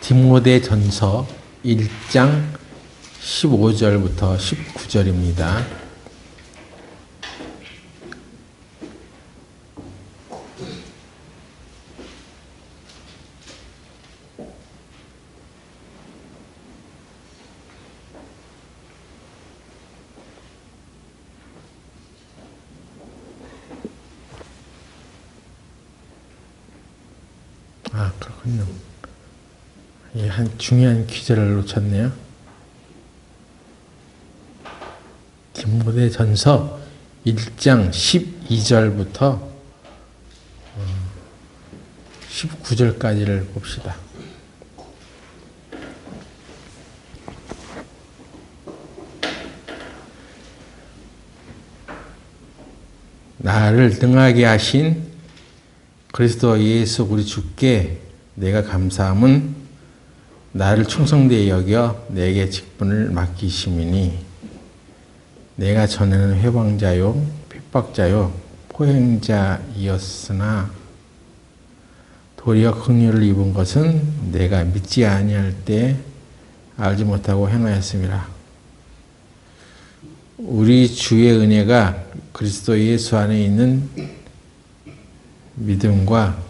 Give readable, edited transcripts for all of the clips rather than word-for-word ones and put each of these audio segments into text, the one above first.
디모데전서 1장 15절부터 19절입니다. 그렇군요. 한 중요한 기절을 놓쳤네요. 디모데전서 1장 12절부터 19절까지를 봅시다. 나를 능하게 하신 그리스도 예수 우리 주께 내가 감사함은 나를 충성되이 여겨 내게 직분을 맡기심이니 내가 전에는 회방자요 핍박자요 포행자이었으나 도리어 긍휼을 입은 것은 내가 믿지 아니할 때 알지 못하고 행하였음이라. 우리 주의 은혜가 그리스도 예수 안에 있는 믿음과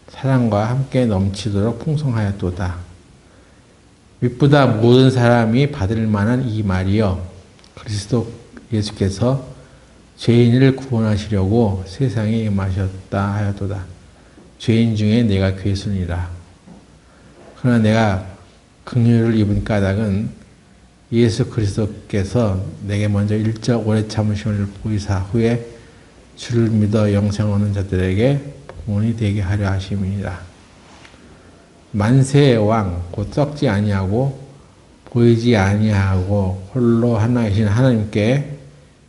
사랑과 함께 넘치도록 풍성하였도다. 믿보다 모든 사람이 받을 만한 이 말이여 그리스도 예수께서 죄인을 구원하시려고 세상에 임하셨다 하였도다. 죄인 중에 내가 괴순이라. 그러나 내가 긍휼을 입은 까닭은 예수 그리스도께서 내게 먼저 일적 오래 참으심을 보이사 후에 주를 믿어 영생 얻는 자들에게 본이 되게 하려 하심이니라. 만세의 왕 곧 썩지 아니하고 보이지 아니하고 홀로 하나이신 하나님께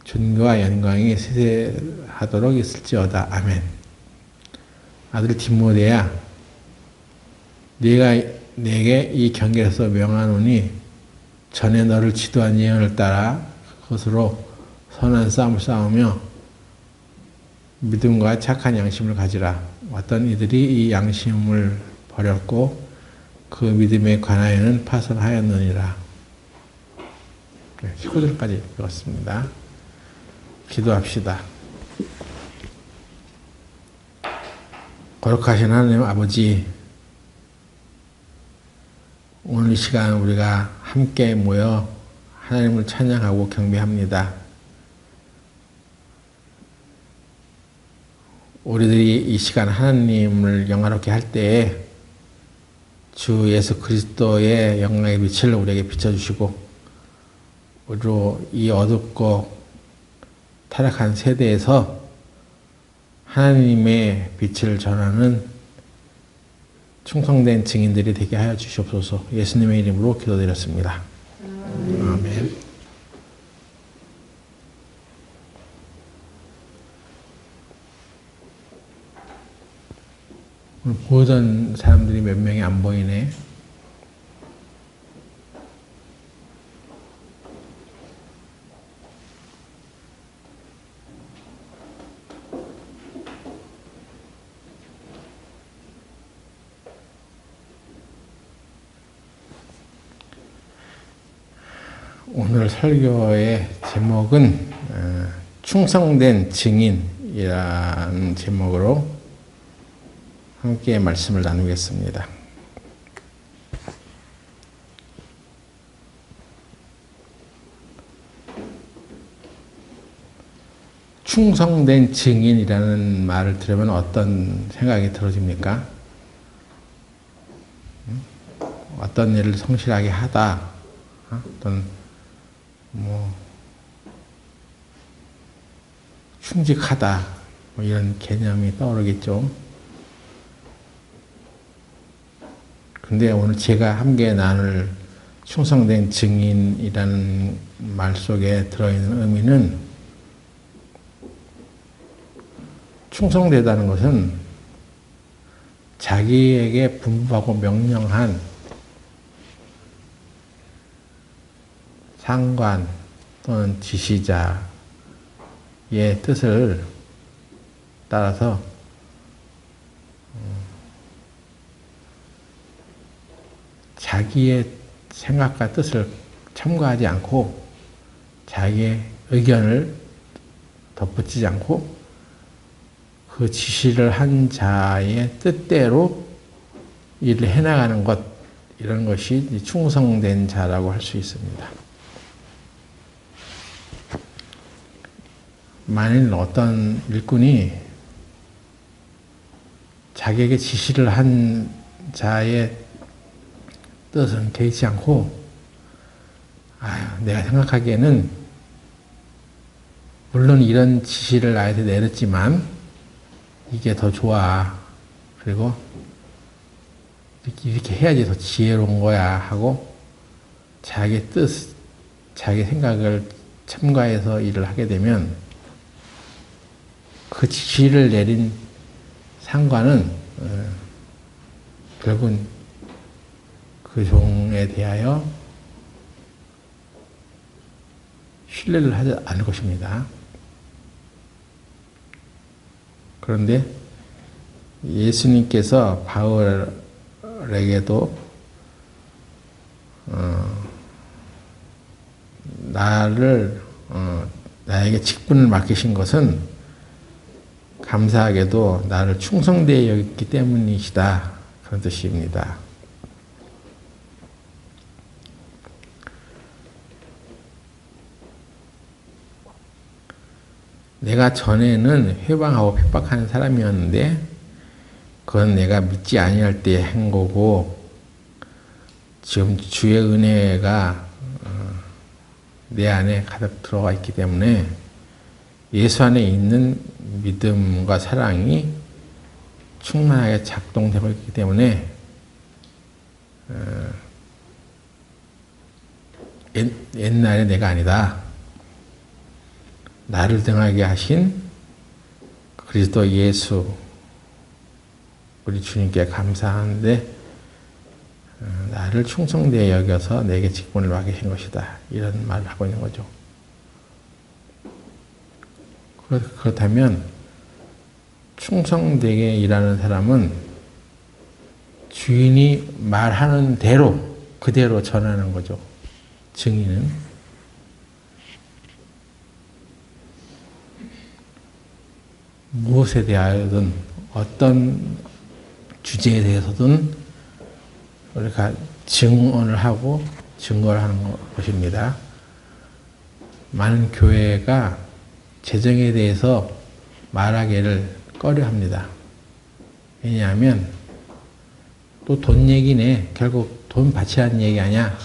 존귀와 영광이 세세하도록 있을지어다. 아멘. 아들 디모데야, 네가 내게 이 경계에서 명하노니 전에 너를 지도한 예언을 따라 그것으로 선한 싸움을 싸우며 믿음과 착한 양심을 가지라. 어떤 이들이 이 양심을 버렸고 그 믿음에 관하여는 파선하였느니라. 19절까지 읽었습니다. 기도합시다. 거룩하신 하나님 아버지, 오늘 이 시간 우리가 함께 모여 하나님을 찬양하고 경배합니다. 우리들이 이 시간 하나님을 영화롭게 할 때에 주 예수 그리스도의 영광의 빛을 우리에게 비춰주시고 우리로 이 어둡고 타락한 세대에서 하나님의 빛을 전하는 충성된 증인들이 되게 하여 주시옵소서. 예수님의 이름으로 기도드렸습니다. 아멘. 오늘 보던 사람들이 몇 명이 안 보이네. 오늘 설교의 제목은 충성된 증인이라는 제목으로 함께 말씀을 나누겠습니다. 충성된 증인이라는 말을 들으면 어떤 생각이 들어집니까? 어떤 일을 성실하게 하다, 어떤 충직하다, 이런 개념이 떠오르겠죠. 근데 오늘 제가 함께 나눌 충성된 증인이라는 말 속에 들어있는 의미는 충성되다는 것은 자기에게 분부하고 명령한 상관 또는 지시자의 뜻을 따라서 자기의 생각과 뜻을 첨가하지 않고 자기의 의견을 덧붙이지 않고 그 지시를 한 자의 뜻대로 일을 해나가는 것, 이런 것이 충성된 자라고 할 수 있습니다. 만일 어떤 일꾼이 자기에게 지시를 한 자의 뜻은 개의치 않고, 내가 생각하기에는 물론 이런 지시를 나한테 내렸지만 이게 더 좋아. 그리고 이렇게 해야지 더 지혜로운 거야 하고 자기 뜻, 자기 생각을 첨가해서 일을 하게 되면 그 지시를 내린 상관은 결국은 그 종에 대하여 신뢰를 하지 않을 것입니다. 그런데 예수님께서 바울에게도 나에게 직분을 맡기신 것은 감사하게도 나를 충성되게 여겼기 때문이시다, 그런 뜻입니다. 내가 전에는 회방하고 핍박하는 사람이었는데 그건 내가 믿지 아니할 때 한 거고, 지금 주의 은혜가 내 안에 가득 들어와 있기 때문에 예수 안에 있는 믿음과 사랑이 충만하게 작동되고 있기 때문에 옛날에 내가 아니다. 나를 등하게 하신 그리스도 예수, 우리 주님께 감사하는데 나를 충성되게 여겨서 내게 직분을 맡기신 것이다, 이런 말을 하고 있는 거죠. 그렇다면 충성되게 일하는 사람은 주인이 말하는 대로 그대로 전하는 거죠. 증인은 무엇에 대하여든 어떤 주제에 대해서든 우리가 증언을 하고 증거를 하는 것입니다. 많은 교회가 재정에 대해서 말하기를 꺼려합니다. 왜냐하면 또 돈 얘기네, 결국 돈 받지 않는 얘기 아니야.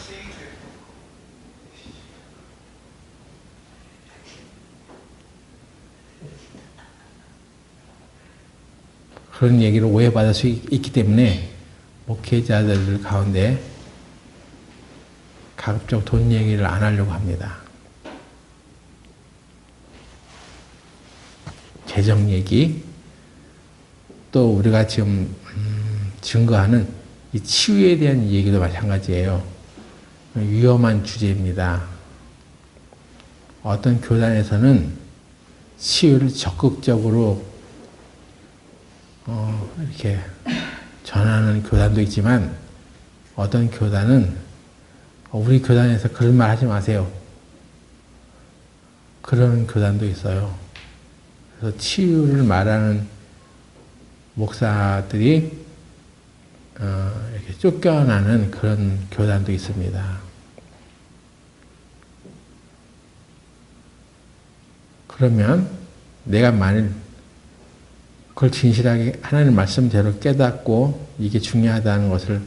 그런 얘기를 오해받을 수 있기 때문에 목회자들 가운데 가급적 돈 얘기를 안 하려고 합니다. 재정 얘기, 또 우리가 지금 증거하는 이 치유에 대한 얘기도 마찬가지예요. 위험한 주제입니다. 어떤 교단에서는 치유를 적극적으로 이렇게 전하는 교단도 있지만, 어떤 교단은 우리 교단에서 그런 말 하지 마세요, 그런 교단도 있어요. 그래서 치유를 말하는 목사들이 이렇게 쫓겨나는 그런 교단도 있습니다. 그러면 내가 만일 그걸 진실하게 하나님 말씀대로 깨닫고 이게 중요하다는 것을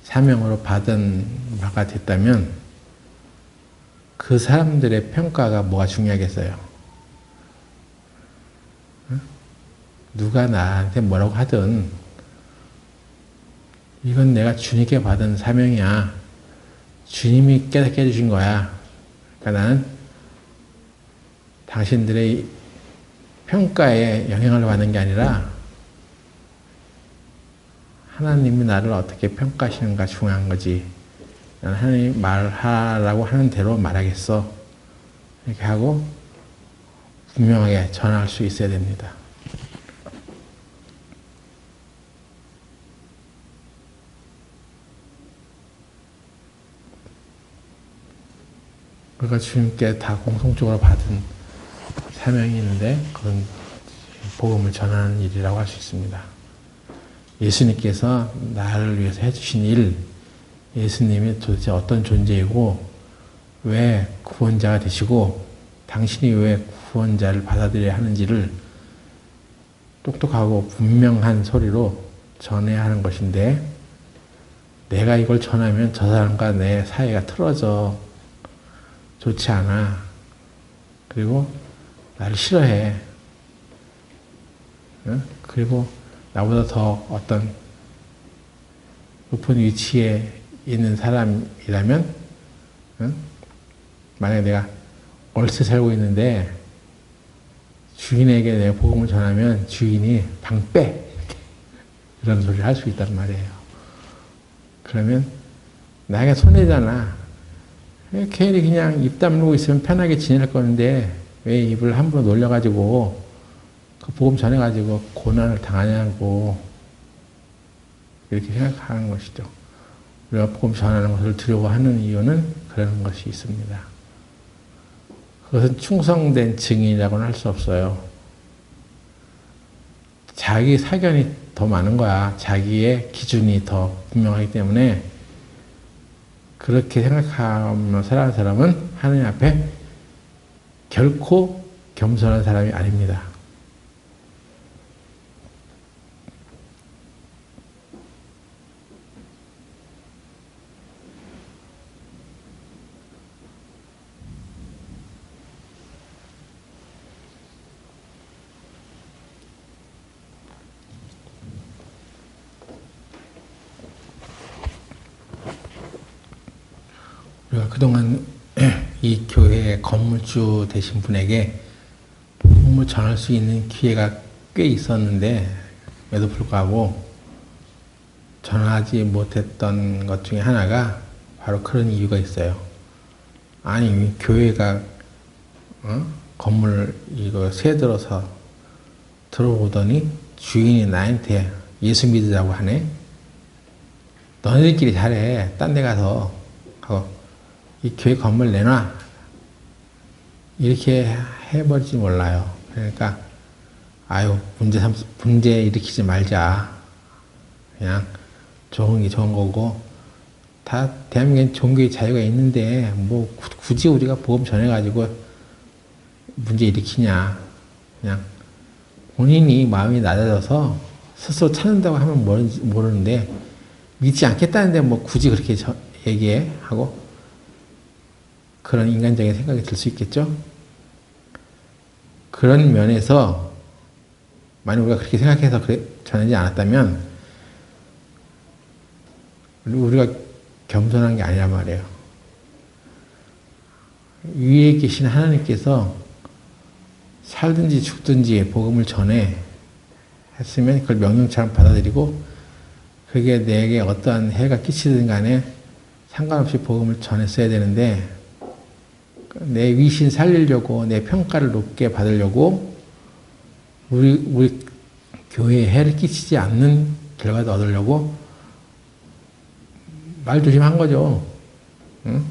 사명으로 받은 바가 됐다면 그 사람들의 평가가 뭐가 중요하겠어요? 누가 나한테 뭐라고 하든 이건 내가 주님께 받은 사명이야. 주님이 깨닫게 해주신 거야. 그러니까 나는 당신들의 평가에 영향을 받는 게 아니라 하나님이 나를 어떻게 평가하시는가 중요한 거지. 나는 하나님이 말하라고 하는 대로 말하겠어. 이렇게 하고 분명하게 전할 수 있어야 됩니다. 그러니까 주님께 다 공통적으로 받은 사명이 있는데 그건 복음을 전하는 일이라고 할 수 있습니다. 예수님께서 나를 위해서 해주신 일, 예수님이 도대체 어떤 존재이고 왜 구원자가 되시고 당신이 왜 구원자를 받아들여야 하는지를 똑똑하고 분명한 소리로 전해야 하는 것인데 내가 이걸 전하면 저 사람과 내 사이가 틀어져 좋지 않아. 그리고 나를 싫어해. 그리고 나보다 더 어떤 높은 위치에 있는 사람이라면 만약에 내가 얼세 살고 있는데 주인에게 내가 복음을 전하면 주인이 방 빼! 이런 소리를 할 수 있단 말이에요. 그러면 나에게 손해잖아. 괜히 그냥 입 다물고 있으면 편하게 지낼 건데 왜 입을 함부로 놀려가지고 그 복음 전해가지고 고난을 당하냐고 이렇게 생각하는 것이죠. 우리가 복음 전하는 것을 두려워하는 이유는 그런 것이 있습니다. 그것은 충성된 증인이라고는 할 수 없어요. 자기 사견이 더 많은 거야. 자기의 기준이 더 분명하기 때문에 그렇게 생각하며 살아가는 사람은 하나님 앞에 결코 겸손한 사람이 아닙니다. 우리가 그동안 이 교회의 건물주 되신 분에게 복음을 전할 수 있는 기회가 꽤 있었는데 에도 불구하고 전하지 못했던 것 중에 하나가 바로 그런 이유가 있어요. 아니 교회가 건물 이거 새 들어서 들어오더니 주인이 나한테 예수 믿으라고 하네. 너희들끼리 잘해. 딴 데 가서 하고 이 교회 건물 내놔. 이렇게 해버릴지 몰라요. 그러니까 아유 문제 일으키지 말자. 그냥 좋은 게 좋은 거고 다 대한민국에 종교의 자유가 있는데 뭐 굳이 우리가 복음 전해가지고 문제 일으키냐. 그냥 본인이 마음이 낮아져서 스스로 찾는다고 하면 모르는데 믿지 않겠다는데 뭐 굳이 그렇게 얘기해 하고 그런 인간적인 생각이 들 수 있겠죠? 그런 면에서 만약 우리가 그렇게 생각해서 전하지 않았다면 우리가 겸손한 게 아니란 말이에요. 위에 계신 하나님께서 살든지 죽든지 복음을 전해 했으면 그걸 명령처럼 받아들이고 그게 내게 어떠한 해가 끼치든 간에 상관없이 복음을 전했어야 되는데 내 위신 살리려고 내 평가를 높게 받으려고 우리 교회에 해를 끼치지 않는 결과도 얻으려고 말조심한 거죠. 응?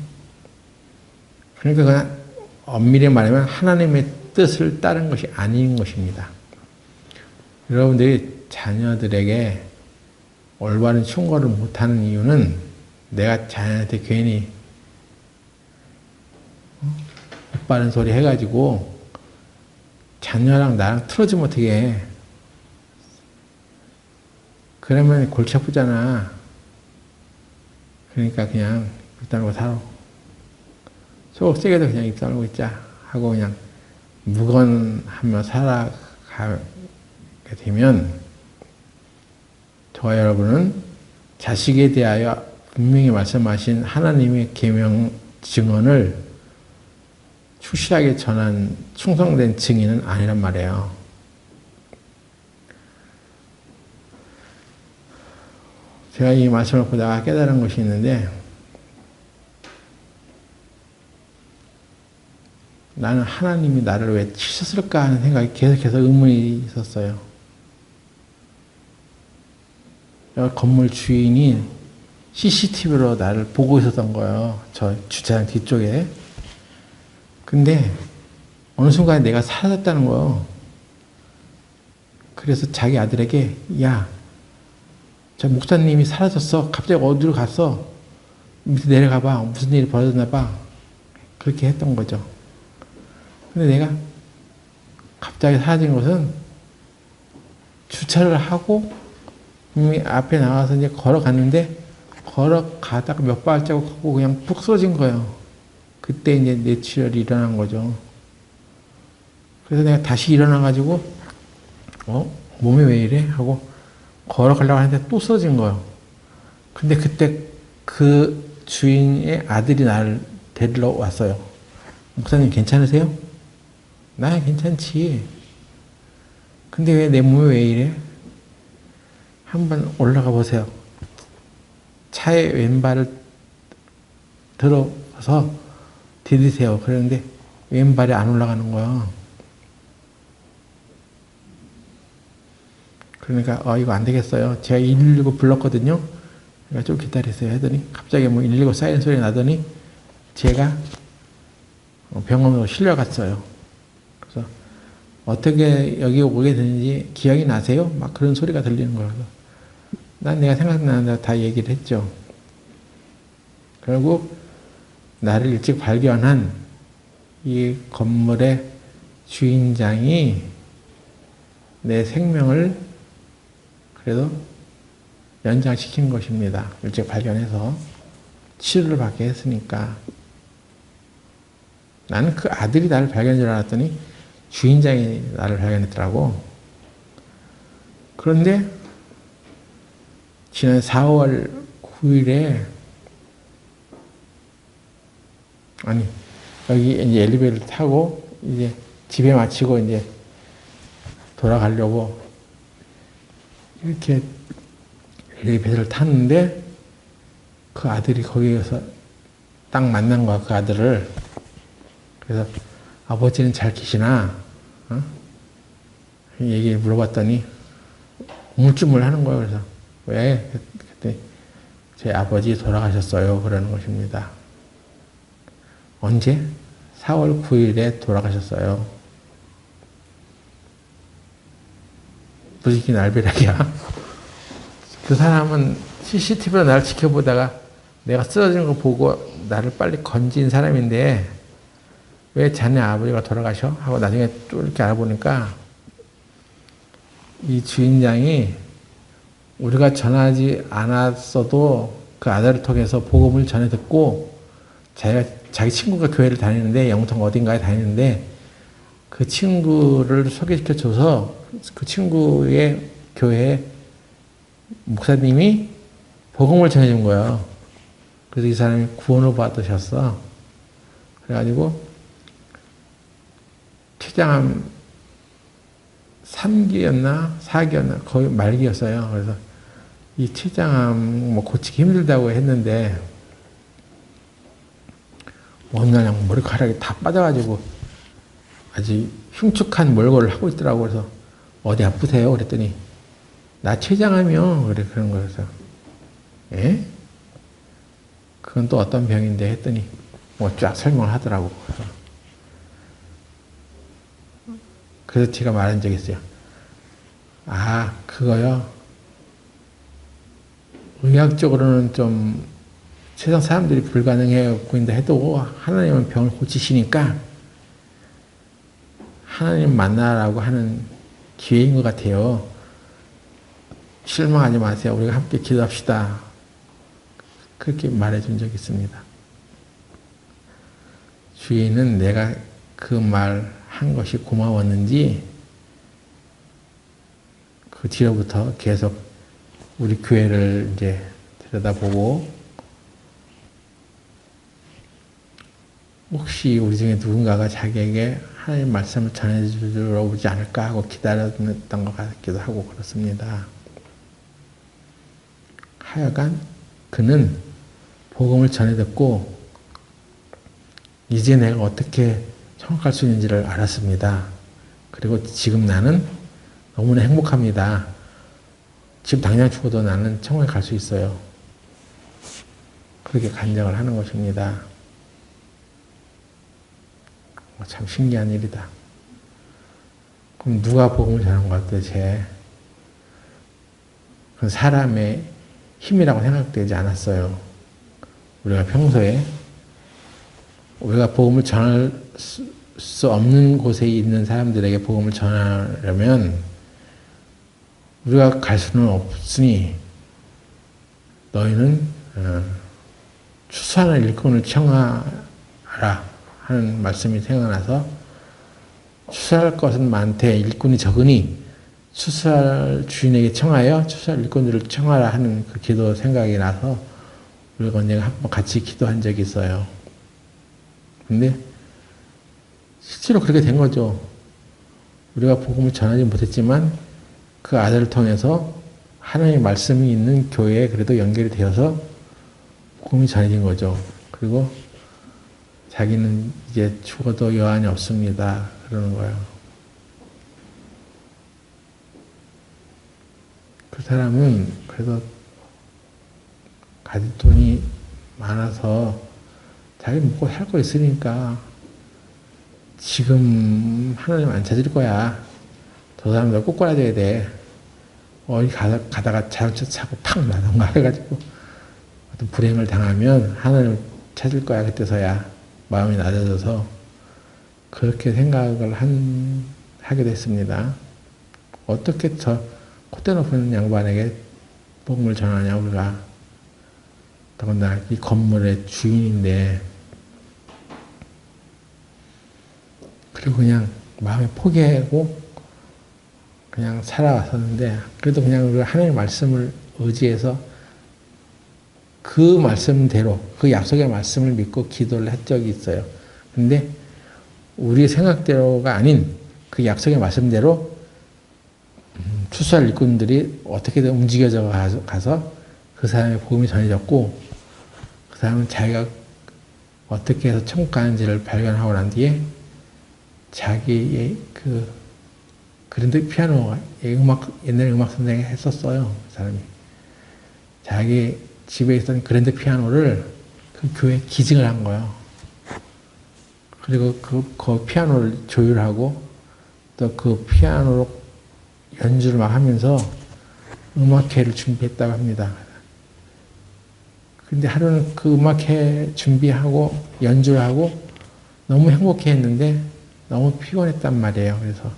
그러니까 그냥 엄밀히 말하면 하나님의 뜻을 따른 것이 아닌 것입니다. 여러분들이 자녀들에게 올바른 충고를 못하는 이유는 내가 자녀한테 괜히 바른 소리 해가지고 자녀랑 나랑 틀어지면 어떻게 해. 그러면 골치 아프잖아. 그러니까 그냥 입 다물고 살아. 속 세게도 그냥 입 다물고 있자 하고 그냥 무건하며 살아가게 되면 저와 여러분은 자식에 대하여 분명히 말씀하신 하나님의 계명 증언을 충실하게 전한 충성된 증인은 아니란 말이에요. 제가 이 말씀을 보다가 깨달은 것이 있는데 나는 하나님이 나를 왜 치셨을까 하는 생각이 계속해서 의문이 있었어요. 건물 주인이 CCTV로 나를 보고 있었던 거예요. 저 주차장 뒤쪽에. 근데 어느 순간에 내가 사라졌다는 거예요. 그래서 자기 아들에게 야, 저 목사님이 사라졌어. 갑자기 어디로 갔어. 밑에 내려가 봐. 무슨 일이 벌어졌나 봐. 그렇게 했던 거죠. 근데 내가 갑자기 사라진 것은 주차를 하고 이미 앞에 나와서 이제 걸어갔는데 걸어가다가 몇 발자국 하고 그냥 푹 쓰러진 거예요. 그때 이제 뇌출혈이 일어난 거죠. 그래서 내가 다시 일어나가지고 몸이 왜 이래? 하고 걸어가려고 하는데 또 쓰러진 거예요. 근데 그때 그 주인의 아들이 나를 데리러 왔어요. 목사님 괜찮으세요? 나 괜찮지. 근데 왜 내 몸이 왜 이래? 한번 올라가 보세요. 차에 왼발을 들어서 디디세요. 그러는데 왼발이 안 올라가는 거야. 그러니까 이거 안 되겠어요. 제가 119 불렀거든요. 그러니까 좀 기다리세요 했더니 갑자기 뭐 119 사이렌 소리 나더니 제가 병원으로 실려갔어요. 그래서 어떻게 여기 오게 되는지 기억이 나세요? 막 그런 소리가 들리는 거예요. 난 내가 생각나는 대로 다 얘기를 했죠. 결국 나를 일찍 발견한 이 건물의 주인장이 내 생명을 그래도 연장시킨 것입니다. 일찍 발견해서 치료를 받게 했으니까. 나는 그 아들이 나를 발견한 줄 알았더니 주인장이 나를 발견했더라고. 그런데 지난 4월 9일에 여기 이제 엘리베이터를 타고 이제 집에 마치고 이제 돌아가려고 이렇게 엘리베이터를 탔는데 그 아들이 거기에서 딱 만난 거야, 그 아들을. 그래서 아버지는 잘 계시나? 얘기 물어봤더니 우물쭈물 하는 거예요. 그래서 왜? 그때 제 아버지 돌아가셨어요. 그러는 것입니다. 언제? 4월 9일에 돌아가셨어요. 무지개 날벼락이야. 그 사람은 CCTV로 나를 지켜보다가 내가 쓰러지는 거 보고 나를 빨리 건진 사람인데 왜 자네 아버지가 돌아가셔? 하고 나중에 또 이렇게 알아보니까 이 주인장이 우리가 전하지 않았어도 그 아들을 통해서 복음을 전해 듣고 자기 친구가 교회를 다니는데 영통 어딘가에 다니는데 그 친구를 소개시켜줘서 그 친구의 교회 목사님이 복음을 전해준 거예요. 그래서 이 사람이 구원을 받으셨어. 그래가지고 췌장암 3기였나 4기였나 거의 말기였어요. 그래서 이 췌장암 뭐 고치기 힘들다고 했는데 어느 날 그냥 머리카락이 다 빠져가지고 아주 흉측한 몰골을 하고 있더라고. 그래서 어디 아프세요? 그랬더니 나 췌장암이요. 그런 거여서 예? 그건 또 어떤 병인데 했더니 뭐 쫙 설명을 하더라고. 그래서 제가 말한 적이 있어요. 그거요. 의학적으로는 좀 세상 사람들이 불가능해 보인다 해도 하나님은 병을 고치시니까 하나님 만나라고 하는 기회인 것 같아요. 실망하지 마세요. 우리가 함께 기도합시다. 그렇게 말해준 적이 있습니다. 주인은 내가 그 말 한 것이 고마웠는지 그 뒤로부터 계속 우리 교회를 이제 들여다보고 혹시 우리 중에 누군가가 자기에게 하나님 말씀을 전해주러 오지 않을까 하고 기다렸던 것 같기도 하고 그렇습니다. 하여간 그는 복음을 전해 듣고 이제 내가 어떻게 천국 갈 수 있는지를 알았습니다. 그리고 지금 나는 너무나 행복합니다. 지금 당장 죽어도 나는 천국에 갈 수 있어요. 그렇게 간증을 하는 것입니다. 참 신기한 일이다. 그럼 누가 복음을 전한 것 같아? 그 사람의 힘이라고 생각되지 않았어요. 우리가 평소에 우리가 복음을 전할 수 없는 곳에 있는 사람들에게 복음을 전하려면 우리가 갈 수는 없으니 너희는 추수하는 일꾼을 청하라 하는 말씀이 생각나서 추수할 것은 많되 일꾼이 적으니 추수할 주인에게 청하여 추수할 일꾼들을 청하라 하는 그 기도 생각이 나서 우리가 언젠가 한번 같이 기도한 적이 있어요. 근데 실제로 그렇게 된 거죠. 우리가 복음을 전하지 못했지만 그 아들을 통해서 하나님의 말씀이 있는 교회에 그래도 연결이 되어서 복음이 전해진 거죠. 그리고 자기는 이제 죽어도 여한이 없습니다. 그러는 거예요. 그 사람은 그래도 가진 돈이 많아서 자기 먹고 살 거 있으니까 지금 하나님 안 찾을 거야. 저 사람들 꼭 꼬라져야 돼. 어디 가다가 자동차 차고 팍 나던가 해가지고 어떤 불행을 당하면 하나님을 찾을 거야. 그때서야 마음이 낮아져서 그렇게 생각을 하게 됐습니다. 어떻게 저 콧대 높은 양반에게 복음을 전하냐 우리가. 더군다나 이 건물의 주인인데 그리고 그냥 마음에 포기하고 그냥 살아왔었는데 그래도 그냥 우리가 하나님의 말씀을 의지해서 그 말씀대로 그 약속의 말씀을 믿고 기도를 한 적이 있어요. 근데 우리의 생각대로가 아닌 그 약속의 말씀대로 추수할 일꾼들이 어떻게든 움직여져 가서 그 사람의 복음이 전해졌고 그 사람은 자기가 어떻게 해서 천국 가는지를 발견하고 난 뒤에 자기의 그 그랜드 피아노 옛날에 음악 선생이 했었어요. 그 사람이 자기 집에 있던 그랜드 피아노를 그 교회에 기증을 한 거예요. 그리고 그 피아노를 조율하고 또 그 피아노로 연주를 막 하면서 음악회를 준비했다고 합니다. 근데 하루는 그 음악회 준비하고 연주를 하고 너무 행복해 했는데 너무 피곤했단 말이에요. 그래서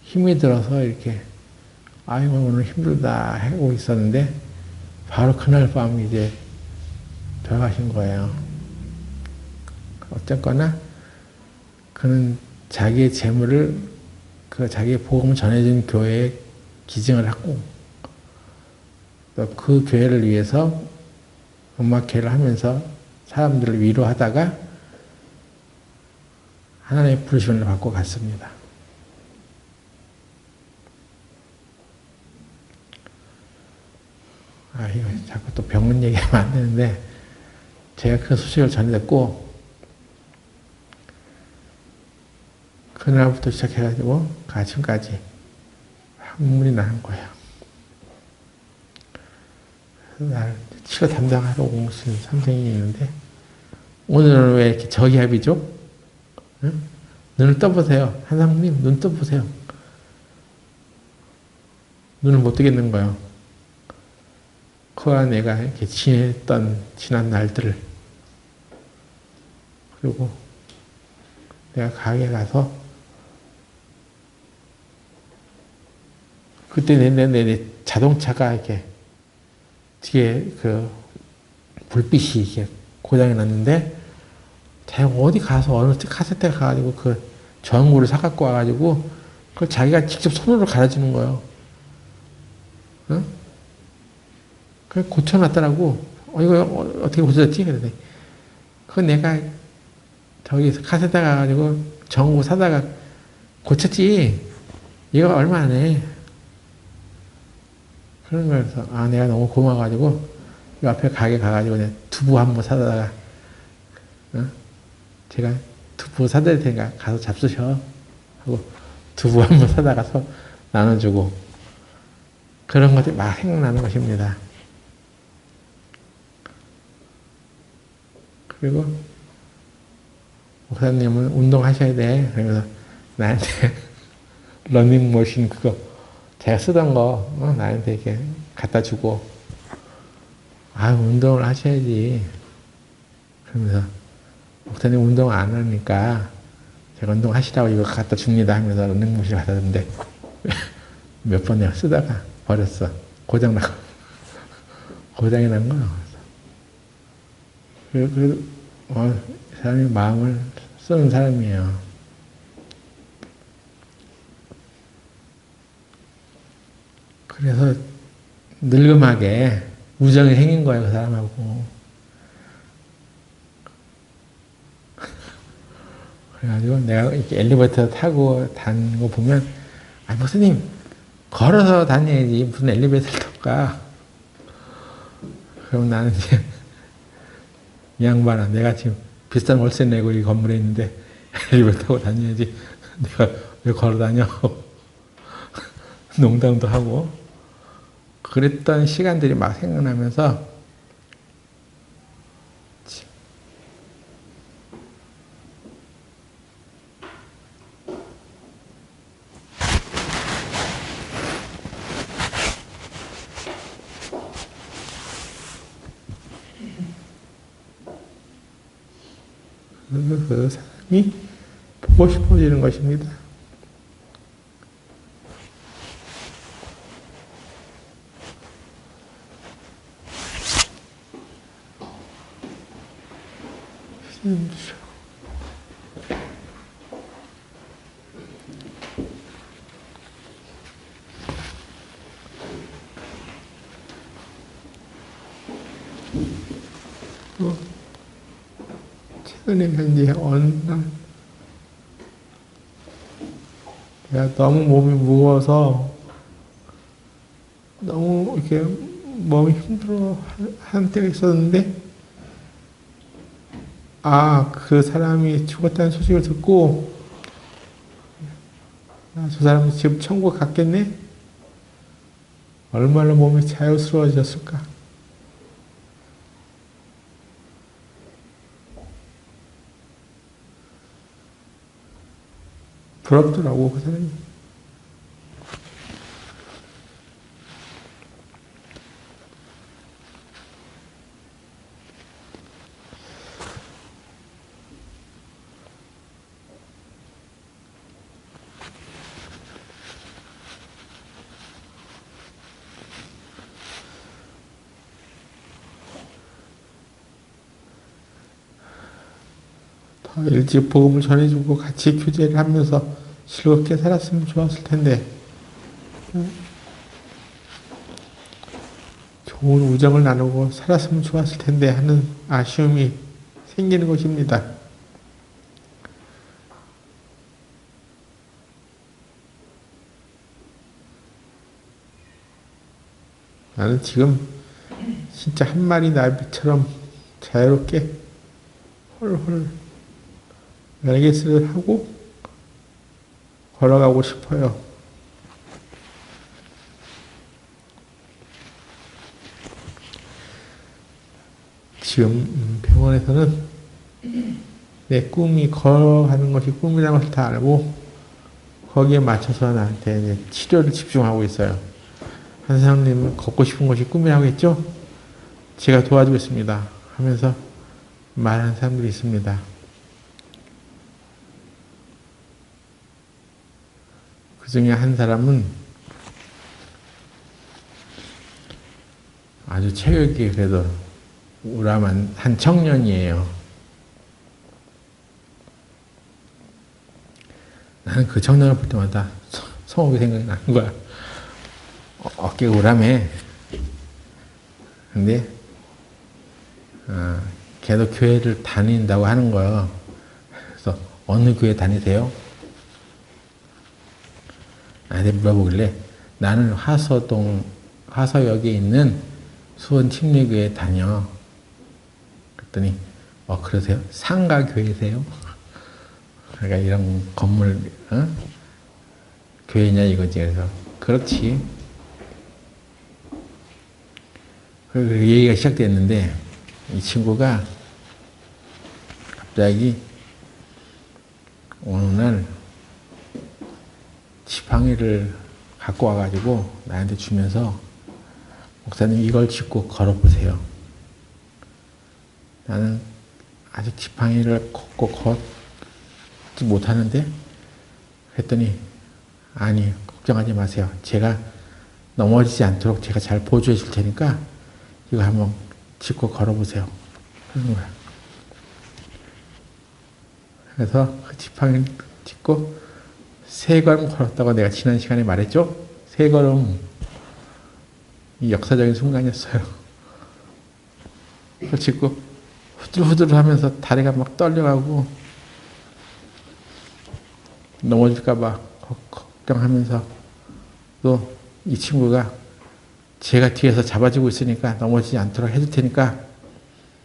힘이 들어서 이렇게 아이고 오늘 힘들다 하고 있었는데 바로 그날 밤 이제 돌아가신 거예요. 어쨌거나 그는 자기의 재물을 그 자기의 복음을 전해준 교회에 기증을 하고 또 그 교회를 위해서 음악회를 하면서 사람들을 위로하다가 하나님의 부르심을 받고 갔습니다. 이거 자꾸 또 병원 얘기하면 안 되는데 제가 그 소식을 전해듣고 그날부터 시작해가지고 아침까지 눈물이 나는 거예요. 날 치료 담당하러 오신 선생님이 있는데 오늘은 왜 이렇게 저기압이죠? 응? 눈을 떠보세요. 한상님 눈 떠보세요. 눈을 못 뜨겠는 거예요. 그와 내가 이렇게 지냈던 지난 날들을 그리고 내가 가게 가서 그때 내 자동차가 이렇게 뒤에 그 불빛이 이렇게 고장이 났는데 제가 어디 가서 어느 카세트에 가가지고 그 전구를 사갖고 와가지고 그걸 자기가 직접 손으로 갈아주는 거예요. 응? 그걸 고쳐놨더라고. 이거 어떻게 고쳐졌지? 그랬더니 그건 내가 저기서 카세트 가가지고 전구 사다가 고쳤지. 이거 얼마 안 해. 그런 거여서 내가 너무 고마워가지고 이 앞에 가게 가가지고 그냥 두부 한 번 사다가 제가 두부 사드릴 테니까 가서 잡수셔 하고 두부 한 번 사다 가서 나눠주고 그런 것들이 막 생각나는 것입니다. 그리고 목사님은 운동하셔야 돼. 그러면서 나한테 러닝머신 그거 제가 쓰던 거 나한테 이렇게 갖다 주고 운동을 하셔야지. 그러면서 목사님 운동 안 하니까 제가 운동하시라고 이거 갖다 줍니다 하면서 러닝머신 갖다 줬는데 몇 번 내가 쓰다가 버렸어. 고장나고. 고장이 난 거야. 그래도 사람이 마음을 쓰는 사람이에요. 그래서 늙음하게 우정이 생긴 거예요, 그 사람하고. 그래가지고 내가 이렇게 엘리베이터 타고 다니는 거 보면, 목사님, 걸어서 다녀야지. 무슨 엘리베이터를 타고 가. 그럼 나는 이제, 이 양반아, 내가 지금 비싼 월세 내고 이 건물에 있는데 엘리베이터 타고 다녀야지. 내가 왜 걸어 다녀? 농담도 하고. 그랬던 시간들이 막 생각나면서 그 사람이 보고 싶어지는 것입니다. 최근에 이제 어느 날 내가 너무 몸이 무거워서 너무 이렇게 몸이 힘들어 한 때가 있었는데 그 사람이 죽었다는 소식을 듣고 저 사람이 지금 천국 갔겠네? 얼마나 몸이 자유스러워졌을까? 부럽더라고, 그 사람이. 더 일찍 복음을 전해주고 같이 교제를 하면서 즐겁게 살았으면 좋았을 텐데 좋은 우정을 나누고 살았으면 좋았을 텐데 하는 아쉬움이 생기는 것입니다. 나는 지금 진짜 한 마리 나비처럼 자유롭게 홀홀 날갯짓을 하고 걸어가고 싶어요. 지금 병원에서는 내 꿈이 걸어가는 것이 꿈이라는 것을 다 알고 거기에 맞춰서 나한테 이제 치료를 집중하고 있어요. 한 사장님은 걷고 싶은 것이 꿈이라고 했죠? 제가 도와주겠습니다 하면서 말하는 사람들이 있습니다. 그 중에 한 사람은 아주 체격이 그래도 우람한 한 청년이에요. 나는 그 청년을 볼 때마다 성옥이 생각이 나는 거야. 어깨가 우람해. 근데 걔도 교회를 다닌다고 하는 거예요. 그래서 어느 교회 다니세요? 나한테 물어보길래 나는 화서역에 있는 수원 침례교회 다녀. 그랬더니 그러세요? 상가교회세요? 그러니까 이런 건물 교회냐 이거지. 그래서 그렇지. 그 얘기가 시작됐는데 이 친구가 갑자기 어느 날 지팡이를 갖고 와가지고 나한테 주면서 목사님 이걸 짚고 걸어보세요. 나는 아직 지팡이를 걷고 걷지 못하는데 그랬더니 아니 걱정하지 마세요. 제가 넘어지지 않도록 제가 잘 보조해 줄 테니까 이거 한번 짚고 걸어보세요. 그런 거야. 그래서 그 지팡이를 짚고 세 걸음 걸었다고 내가 지난 시간에 말했죠? 세 걸음. 이 역사적인 순간이었어요. 그걸 짚고 후들후들 하면서 다리가 막 떨려가고 넘어질까봐 걱정하면서 또 이 친구가 제가 뒤에서 잡아주고 있으니까 넘어지지 않도록 해줄 테니까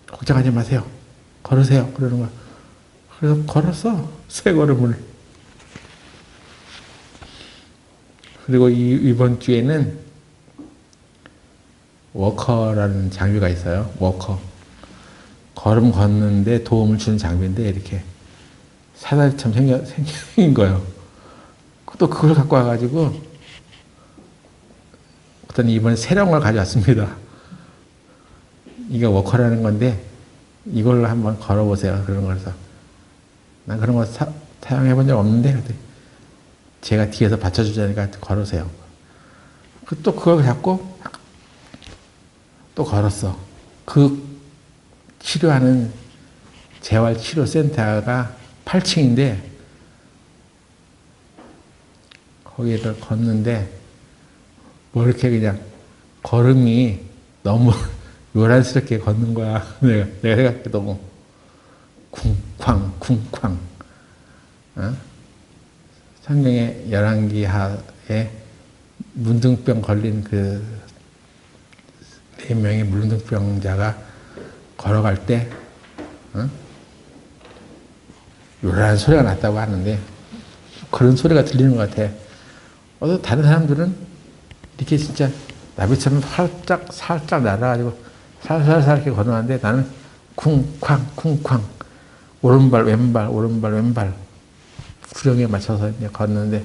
걱정하지 마세요. 걸으세요. 그러는 거야. 그래서 걸었어. 세 걸음을. 그리고 이번 주에는 워커라는 장비가 있어요. 워커. 걸음 걷는데 도움을 주는 장비인데 이렇게 사다리처럼 생긴 거예요. 또 그걸 갖고 와가지고 어떤 이번에 새로운 걸 가져왔습니다. 이게 워커라는 건데 이걸로 한번 걸어보세요. 그런 거라서 난 그런 거 사용해 본 적 없는데 제가 뒤에서 받쳐주자니까 걸으세요. 또 그걸 잡고 또 걸었어. 그 치료하는 재활치료센터가 8층인데 거기를 걷는데 뭐 이렇게 그냥 걸음이 너무 요란스럽게 걷는 거야. 내가 생각해도 쿵쾅 쿵쾅. 어? 성경의 열왕기하에 문둥병 걸린 그 4명의 문둥병자가 걸어갈 때 요란한 소리가 났다고 하는데 그런 소리가 들리는 것 같아. 다른 사람들은 이렇게 진짜 나비처럼 살짝 날아가지고 살살살 이렇게 걸어가는데 나는 쿵쾅 쿵쾅 오른발 왼발 오른발 왼발 구령에 맞춰서 이제 걷는데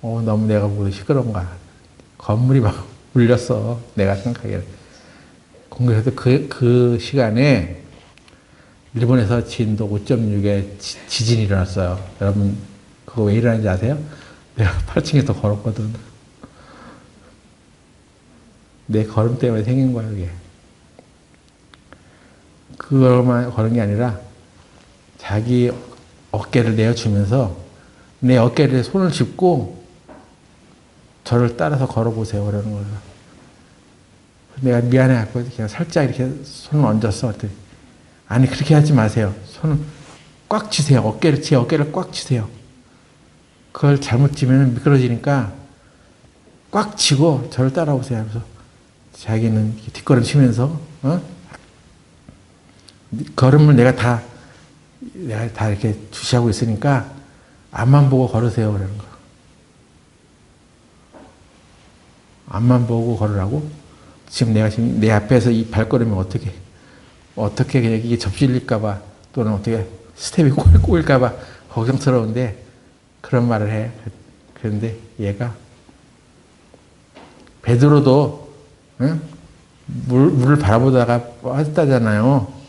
너무 내가 보기 시끄러운가. 건물이 막 울렸어. 내가 생각하기에는. 그래서 그 시간에 일본에서 진도 5.6의 지진이 일어났어요. 여러분 그거 왜 일어났는지 아세요? 내가 8층에서 걸었거든. 내 걸음 때문에 생긴 거야, 그게. 그걸만 걸은 게 아니라 자기 어깨를 내어주면서 내 어깨에 손을 짚고 저를 따라서 걸어보세요. 그러는 거예요. 내가 미안해갖고 그냥 살짝 이렇게 손을 얹었어. 아니, 그렇게 하지 마세요. 손을 꽉 쥐세요. 제 어깨를 꽉 쥐세요. 그걸 잘못 쥐면 미끄러지니까 꽉 쥐고 저를 따라오세요. 하면서 자기는 뒷걸음 치면서, 걸음을 내가 다 이렇게 주시하고 있으니까 앞만 보고 걸으세요. 그러는 거. 앞만 보고 걸으라고? 지금 내 앞에서 이 발걸음이 어떻게 그냥 이게 접질릴까봐 또는 어떻게 스텝이 꼬일까봐 걱정스러운데 그런 말을 해. 그런데 얘가 베드로도 물을 바라보다가 빠졌다잖아요.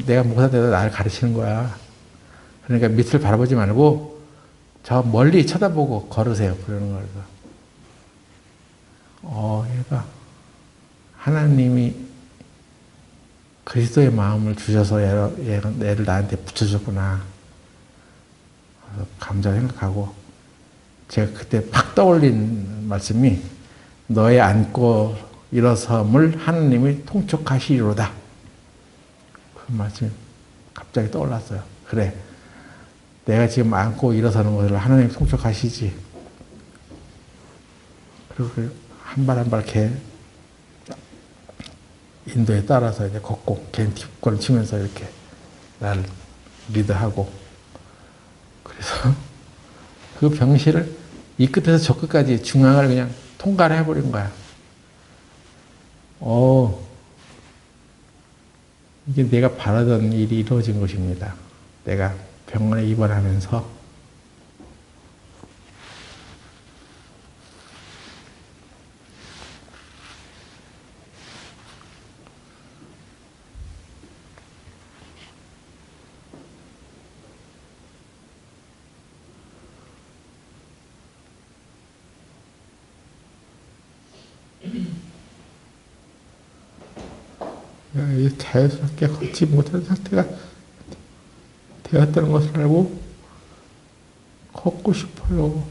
내가 목사 때도 나를 가르치는 거야. 그러니까 밑을 바라보지 말고 저 멀리 쳐다보고 걸으세요. 그러는 거라서. 얘가 하나님이 그리스도의 마음을 주셔서 얘를 나한테 붙여줬구나. 감사 생각하고 제가 그때 팍 떠올린 말씀이 너의 앉고 일어섬을 하나님이 통촉하시리로다. 그 말씀이 갑자기 떠올랐어요. 그래. 내가 지금 앉고 일어서는 것을 하나님이 통촉하시지. 그리고 한 발 한 발 이렇게 인도에 따라서 이제 걷고 걔 뒷걸음 치면서 이렇게 나를 리드하고 그래서 그 병실을 이 끝에서 저 끝까지 중앙을 그냥 통과를 해버린 거야. 이게 내가 바라던 일이 이루어진 것입니다. 내가 병원에 입원하면서 자연스럽게 걷지 못하는 상태가 되었다는 것을 알고 걷고 싶어요.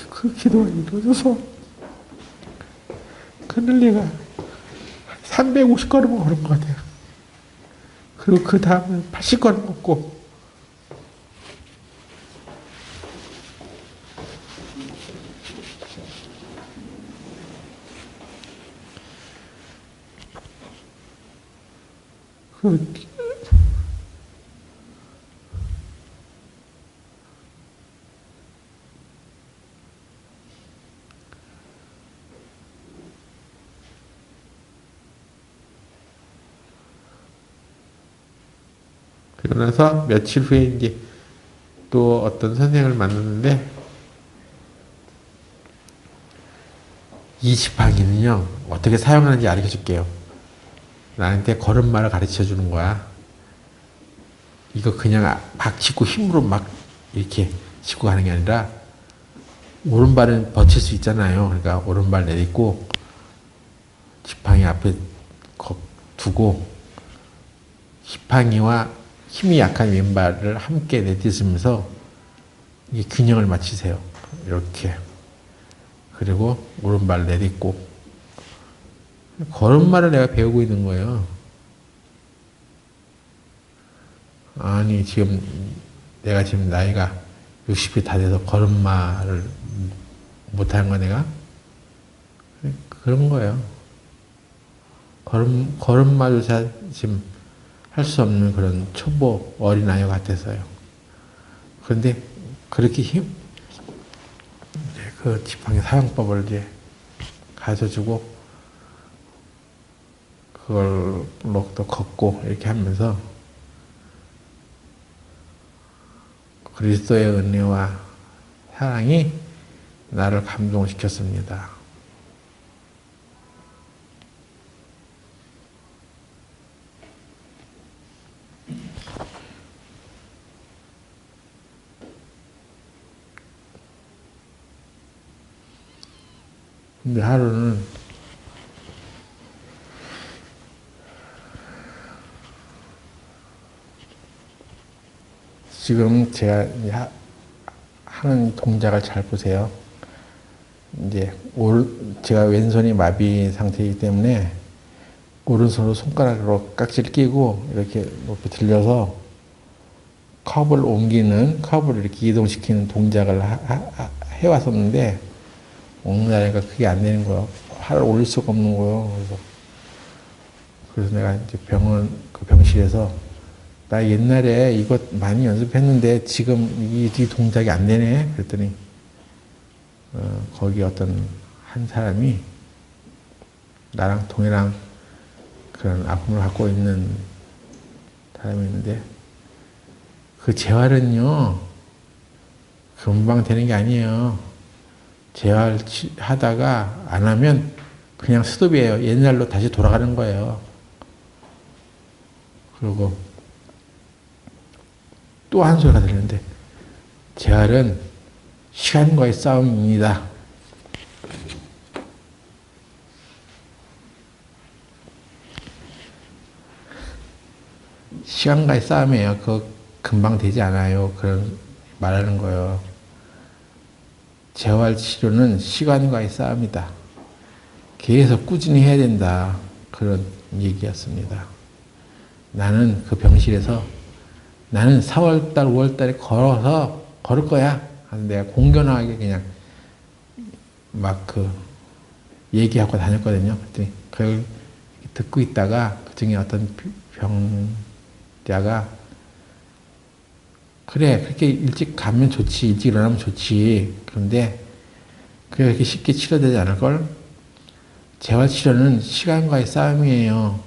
그 기도가 이루어져서 그늘리가 350걸음을 걸은 것 같아요. 그리고 그 다음에 80걸음 걷고 그러고 나서 며칠 후에 이제 또 어떤 선생을 만났는데 이 지팡이는요 어떻게 사용하는지 알려 줄게요. 나한테 걸음마를 가르쳐 주는 거야. 이거 그냥 막 짚고 힘으로 막 이렇게 짚고 가는 게 아니라 오른발은 버틸 수 있잖아요. 그러니까 오른발 내딛고 지팡이 앞에 두고 지팡이와 힘이 약한 왼발을 함께 내딛으면서 이 균형을 맞추세요. 이렇게. 그리고 오른발 내딛고 걸음마를 내가 배우고 있는 거예요. 아니 지금 내가 지금 나이가 60이 다 돼서 걸음마를 못하는 거 내가? 그런 거예요. 걸음마조차 지금 할 수 없는 그런 초보 어린아이 같아서요. 그런데 그렇게 그 지팡이 사용법을 이제 가르쳐주고 그걸로 또 걷고 이렇게 하면서 그리스도의 은혜와 사랑이 나를 감동시켰습니다. 근데 하루는 지금 제가 하는 동작을 잘 보세요. 이제 제가 왼손이 마비 상태이기 때문에 오른손으로 손가락으로 깍지를 끼고 이렇게 높이 들려서 커브를 이렇게 이동시키는 동작을 해왔었는데 오늘날에가 그게 안 되는 거예요. 팔을 올릴 수가 없는 거예요. 그래서 내가 이제 그 병실에서 나 옛날에 이거 많이 연습했는데 지금 이 동작이 안 되네. 그랬더니 거기 어떤 한 사람이 나랑 동일한 그런 아픔을 갖고 있는 사람이 있는데 그 재활은요 금방 되는 게 아니에요. 재활하다가 안 하면 그냥 스톱이에요. 옛날로 다시 돌아가는 거예요. 그리고 또 한 소리가 들리는데 재활은 시간과의 싸움입니다. 시간과의 싸움이에요. 그거 금방 되지 않아요. 그런 말하는 거예요. 재활 치료는 시간과의 싸움이다. 계속 꾸준히 해야 된다. 그런 얘기였습니다. 나는 그 병실에서 나는 4월달, 5월달에 걸을 거야. 내가 공견하게 그냥 막 얘기하고 다녔거든요. 그랬더니 그걸 듣고 있다가 그 중에 어떤 병자가 그래, 그렇게 일찍 가면 좋지, 일찍 일어나면 좋지. 그런데 그게 그렇게 쉽게 치료되지 않을걸? 재활치료는 시간과의 싸움이에요.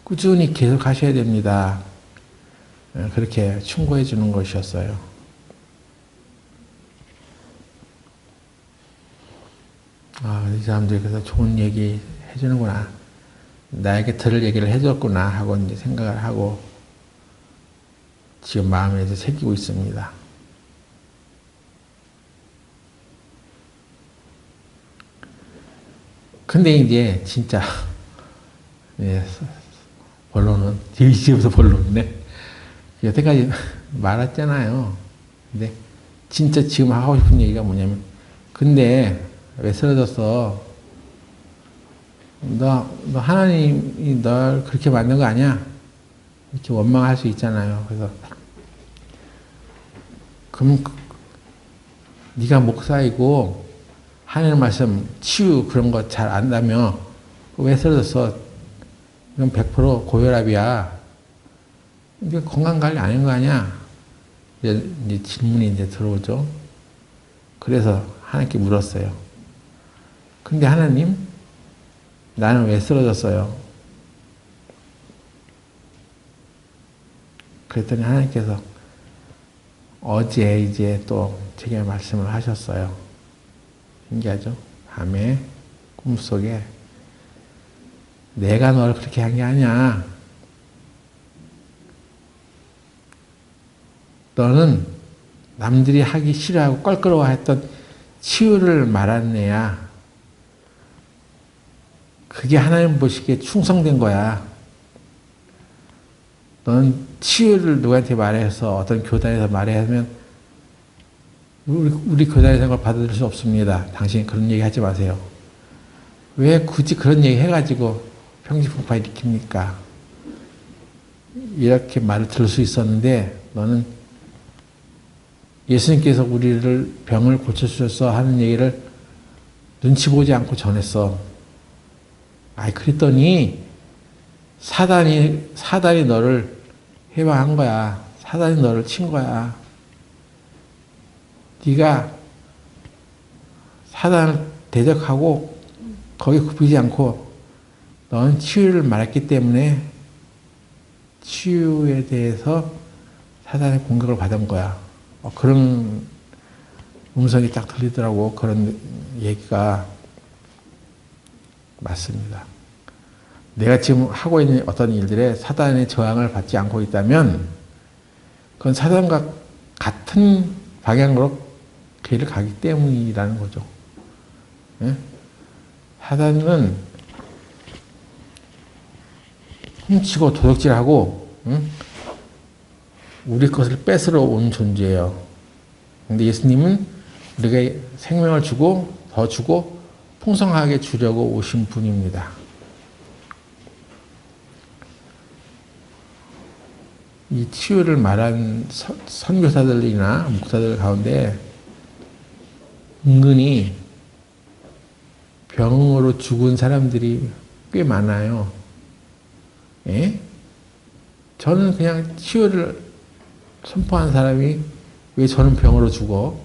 꾸준히 계속 하셔야 됩니다. 그렇게 충고해 주는 것이었어요. 아, 이 사람들이 그래서 좋은 얘기 해주는구나. 나에게 들을 얘기를 해줬구나 하고 이제 생각을 하고 지금 마음에 이제 새기고 있습니다. 근데 이제 진짜 예, 본론은 이제부터 본론이네. 여태까지 말했잖아요. 근데 진짜 지금 하고 싶은 얘기가 뭐냐면, 근데 왜 쓰러졌어? 너 하나님이 널 그렇게 만든 거 아니야? 이렇게 원망할 수 있잖아요. 그래서 그럼 네가 목사이고 하나님 말씀 치유 그런 거 잘 안다며 왜 쓰러졌어? 이건 100% 고혈압이야. 이게 건강관리 아닌 거 아니야? 이제 질문이 이제 들어오죠. 그래서 하나님께 물었어요. 근데 하나님, 나는 왜 쓰러졌어요? 그랬더니 하나님께서 어제 이제 또 제게 말씀을 하셨어요. 신기하죠? 밤에 꿈속에 내가 너를 그렇게 한 게 아니야. 너는 남들이 하기 싫어하고 껄끄러워했던 치유를 말한 애야. 그게 하나님 보시기에 충성된 거야. 너는 치유를 누구한테 말해서 어떤 교단에서 말하면 우리 교단에서 그걸 받아들일 수 없습니다. 당신 그런 얘기 하지 마세요. 왜 굳이 그런 얘기 해가지고 평지폭파 일으킵니까? 이렇게 말을 들을 수 있었는데 너는 예수님께서 우리를 병을 고쳐주셔서 하는 얘기를 눈치 보지 않고 전했어. 아이, 그랬더니 사단이 너를 해방한 거야. 사단이 너를 친 거야. 네가 사단을 대적하고 거기 굽히지 않고 너는 치유를 말했기 때문에 치유에 대해서 사단의 공격을 받은 거야. 그런 음성이 딱 들리더라고. 그런 얘기가 맞습니다. 내가 지금 하고 있는 어떤 일들에 사단의 저항을 받지 않고 있다면 그건 사단과 같은 방향으로 길을 가기 때문이라는 거죠. 예? 사단은 훔치고 도둑질하고 우리 것을 뺏으러 온 존재예요. 근데 예수님은 우리에게 생명을 주고 더 주고 풍성하게 주려고 오신 분입니다. 이 치유를 말한 선교사들이나 목사들 가운데 은근히 병으로 죽은 사람들이 꽤 많아요. 예? 저는 그냥 치유를 선포한 사람이 왜 저는 병으로 죽어?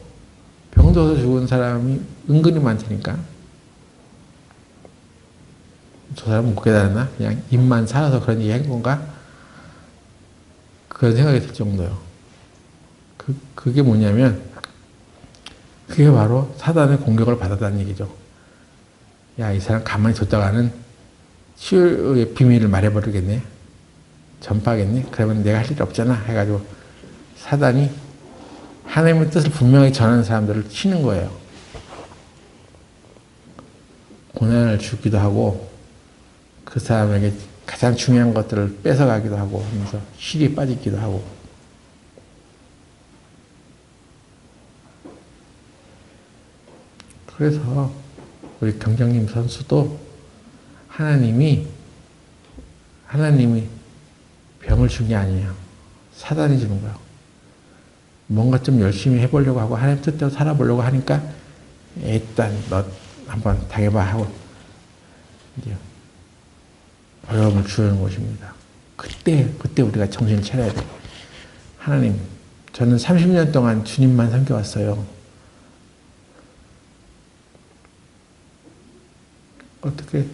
병도서 죽은 사람이 은근히 많다니까. 저 사람은 못 깨달았나? 그냥 입만 살아서 그런 얘기 한 건가? 그런 생각이 들 정도요. 그게 뭐냐면, 그게 바로 사단의 공격을 받았다는 얘기죠. 야, 이 사람 가만히 뒀다가는 치유의 비밀을 말해버리겠네. 전파하겠네. 그러면 내가 할 일이 없잖아. 해가지고 사단이 하나님의 뜻을 분명히 전하는 사람들을 치는 거예요. 고난을 주기도 하고 그 사람에게 가장 중요한 것들을 뺏어가기도 하고 하면서 실이 빠지기도 하고. 그래서 우리 경장님 선수도 하나님이 병을 준 게 아니에요. 사단이 주는 거예요. 뭔가 좀 열심히 해보려고 하고 하나님 뜻대로 살아보려고 하니까 일단 너 한번 당해봐 하고 이제 어려움을 주는 것입니다. 그때 우리가 정신을 차려야 돼. 하나님, 저는 30년 동안 주님만 섬겨왔어요. 어떻게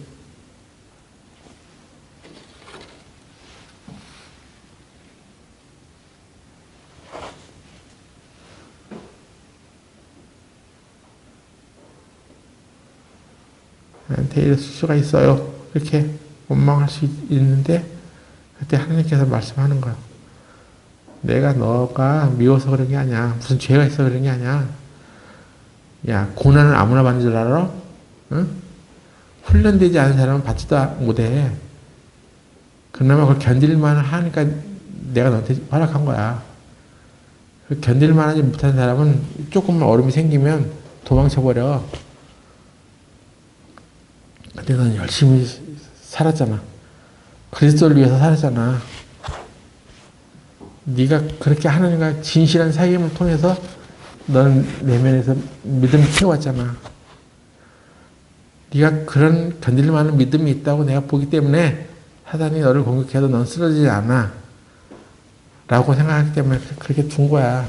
나한테 이럴 수가 있어요. 이렇게 원망할 수 있는데 그때 하나님께서 말씀하는 거야. 내가 너가 미워서 그런 게 아니야. 무슨 죄가 있어 그런 게 아니야. 야, 고난을 아무나 받는 줄 알아? 응? 훈련되지 않은 사람은 받지도 못해. 그나마 그걸 견딜만 하니까 내가 너한테 허락한 거야. 견딜만 하지 못한 사람은 조금만 얼음이 생기면 도망쳐버려. 근데 넌 열심히 살았잖아. 그리스도를 위해서 살았잖아. 네가 그렇게 하나님과 진실한 사귐을 통해서 넌 내면에서 믿음을 키워왔잖아. 네가 그런 견딜 만한 믿음이 있다고 내가 보기 때문에 사단이 너를 공격해도 넌 쓰러지지 않아. 라고 생각하기 때문에 그렇게 둔 거야.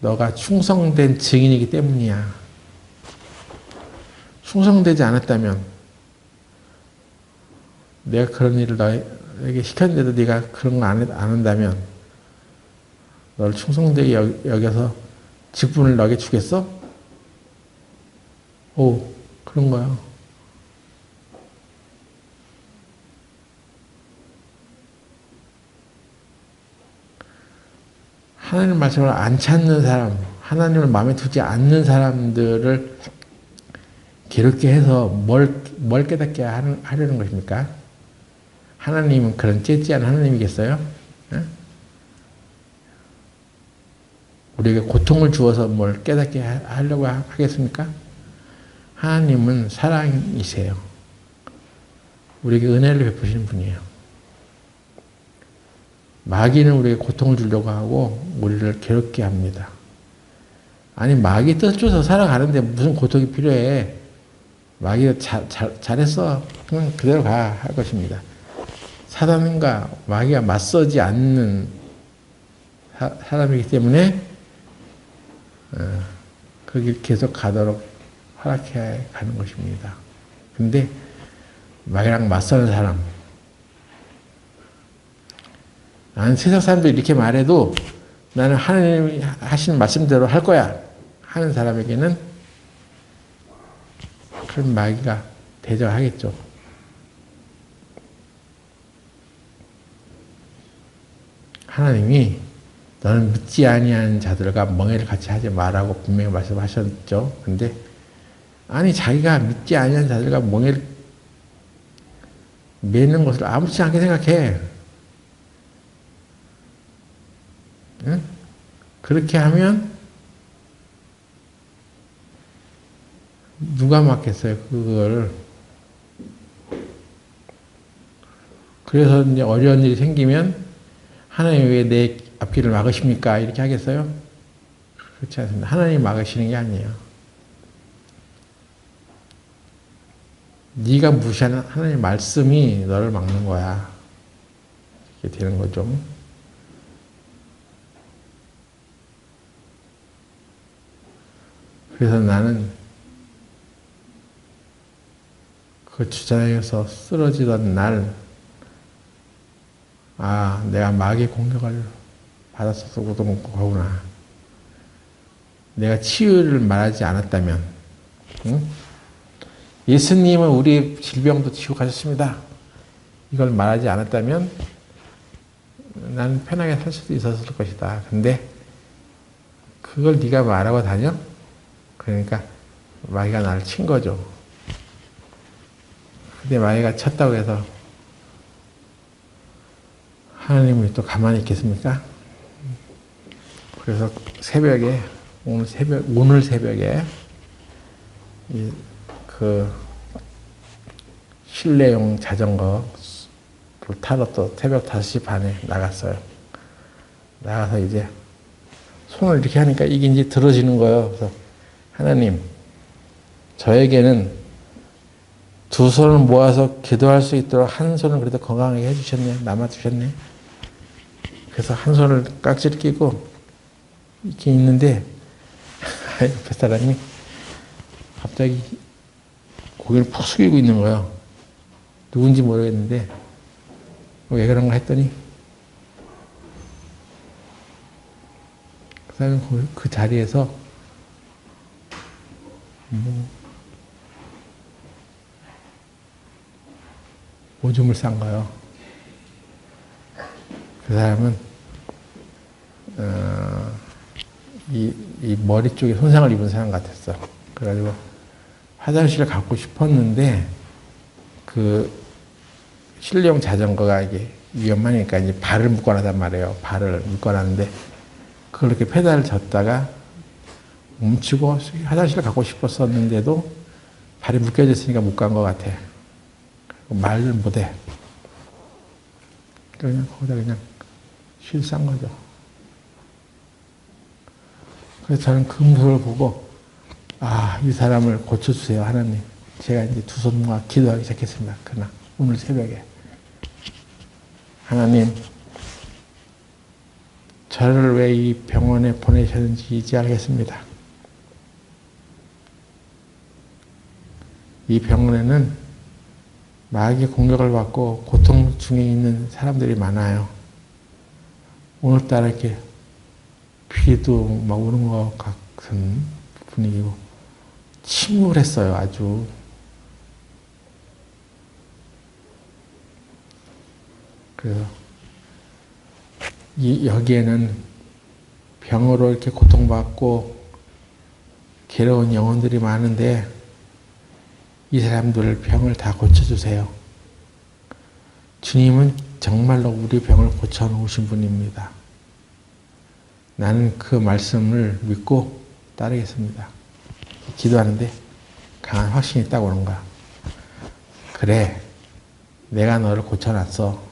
너가 충성된 증인이기 때문이야. 충성되지 않았다면 내가 그런 일을 너에게 시켰는데도 네가 그런 거 안 한다면 너를 충성되게 여겨서 직분을 너에게 주겠어? 오, 그런 거야. 하나님 말씀을 안 찾는 사람, 하나님을 마음에 두지 않는 사람들을 괴롭게 해서 뭘 깨닫게 하려는 것입니까? 하나님은 그런 째째한 하나님이겠어요? 네? 우리에게 고통을 주어서 뭘 깨닫게 하려고 하겠습니까? 하나님은 사랑이세요. 우리에게 은혜를 베푸시는 분이에요. 마귀는 우리에게 고통을 주려고 하고 우리를 괴롭게 합니다. 아니 마귀 뜻 쫓아서 살아가는데 무슨 고통이 필요해. 마귀가 잘했어. 그냥 그대로 가 할 것입니다. 사단과 마귀가 맞서지 않는 사람이기 때문에 그 길 계속 가도록 허락해 가는 것입니다. 근데 마귀랑 맞서는 사람, 나는 세상 사람들이 이렇게 말해도 나는 하나님이 하시는 말씀대로 할 거야 하는 사람에게는 그런 마귀가 대적하겠죠. 하나님이 너는 믿지 아니하는 자들과 멍해를 같이 하지 말라고 분명히 말씀하셨죠. 근데 아니 자기가 믿지 아니하는 자들과 멍해를 맺는 것을 아무렇지 않게 생각해. 응? 그렇게 하면 누가 맡겠어요, 그걸. 그래서 이제 어려운 일이 생기면 하나님 왜 내 앞길을 막으십니까? 이렇게 하겠어요? 그렇지 않습니다. 하나님 막으시는 게 아니에요. 네가 무시하는 하나님의 말씀이 너를 막는 거야. 이렇게 되는 거죠. 그래서 나는 그 주장에서 쓰러지던 날, 아, 내가 마귀의 공격을 받았어서 그런 거구나. 내가 치유를 말하지 않았다면, 응? 예수님은 우리 질병도 치유하셨습니다. 이걸 말하지 않았다면 나는 편하게 살 수도 있었을 것이다. 근데 그걸 네가 말하고 다녀? 그러니까 마귀가 나를 친 거죠. 근데 마귀가 쳤다고 해서 하나님이 또 가만히 있겠습니까? 그래서 새벽에, 오늘 새벽에 그 실내용 자전거를 타러 또 새벽 5시 반에 나갔어요. 나가서 이제 손을 이렇게 하니까 이게 이제 들어지는 거예요. 그래서 하나님, 저에게는 두 손을 모아서 기도할 수 있도록 한 손을 그래도 건강하게 해주셨네. 남아주셨네. 그래서 한 손을 깍지를 끼고 이렇게 있는데 옆에 사람이 갑자기 고개를 푹 숙이고 있는 거예요. 누군지 모르겠는데 왜 그런가 했더니 그 사람이 그 자리에서 오줌을 싼 거예요. 그 사람은 이 머리 쪽에 손상을 입은 사람 같았어. 그래가지고 화장실을 갖고 싶었는데 그 실내용 자전거가 이게 위험하니까 이제 발을 묶어놨단 말이에요. 발을 묶어놨는데 그걸 이렇게 페달을 젓다가 멈추고 화장실을 가고 싶었었는데도 발이 묶여져 있으니까 못 간 것 같아. 말을 못해. 그냥 거기다 그냥 실싼 거죠. 그래서 저는 그 모습을 보고 이 사람을 고쳐주세요 하나님. 제가 이제 두 손 모아 기도하기 시작했습니다. 그날 오늘 새벽에 하나님 저를 왜 이 병원에 보내셨는지 이제 알겠습니다. 이 병원에는 마귀의 공격을 받고 고통 중에 있는 사람들이 많아요. 오늘따라 이렇게 비도 막 오는 것 같은 분위기고 침울했어요. 아주. 그래서 여기에는 병으로 이렇게 고통받고 괴로운 영혼들이 많은데 이 사람들 병을 다 고쳐주세요. 주님은 정말로 우리 병을 고쳐놓으신 분입니다. 나는 그 말씀을 믿고 따르겠습니다. 기도하는데 강한 확신이 딱 오는 거야. 그래, 내가 너를 고쳐놨어.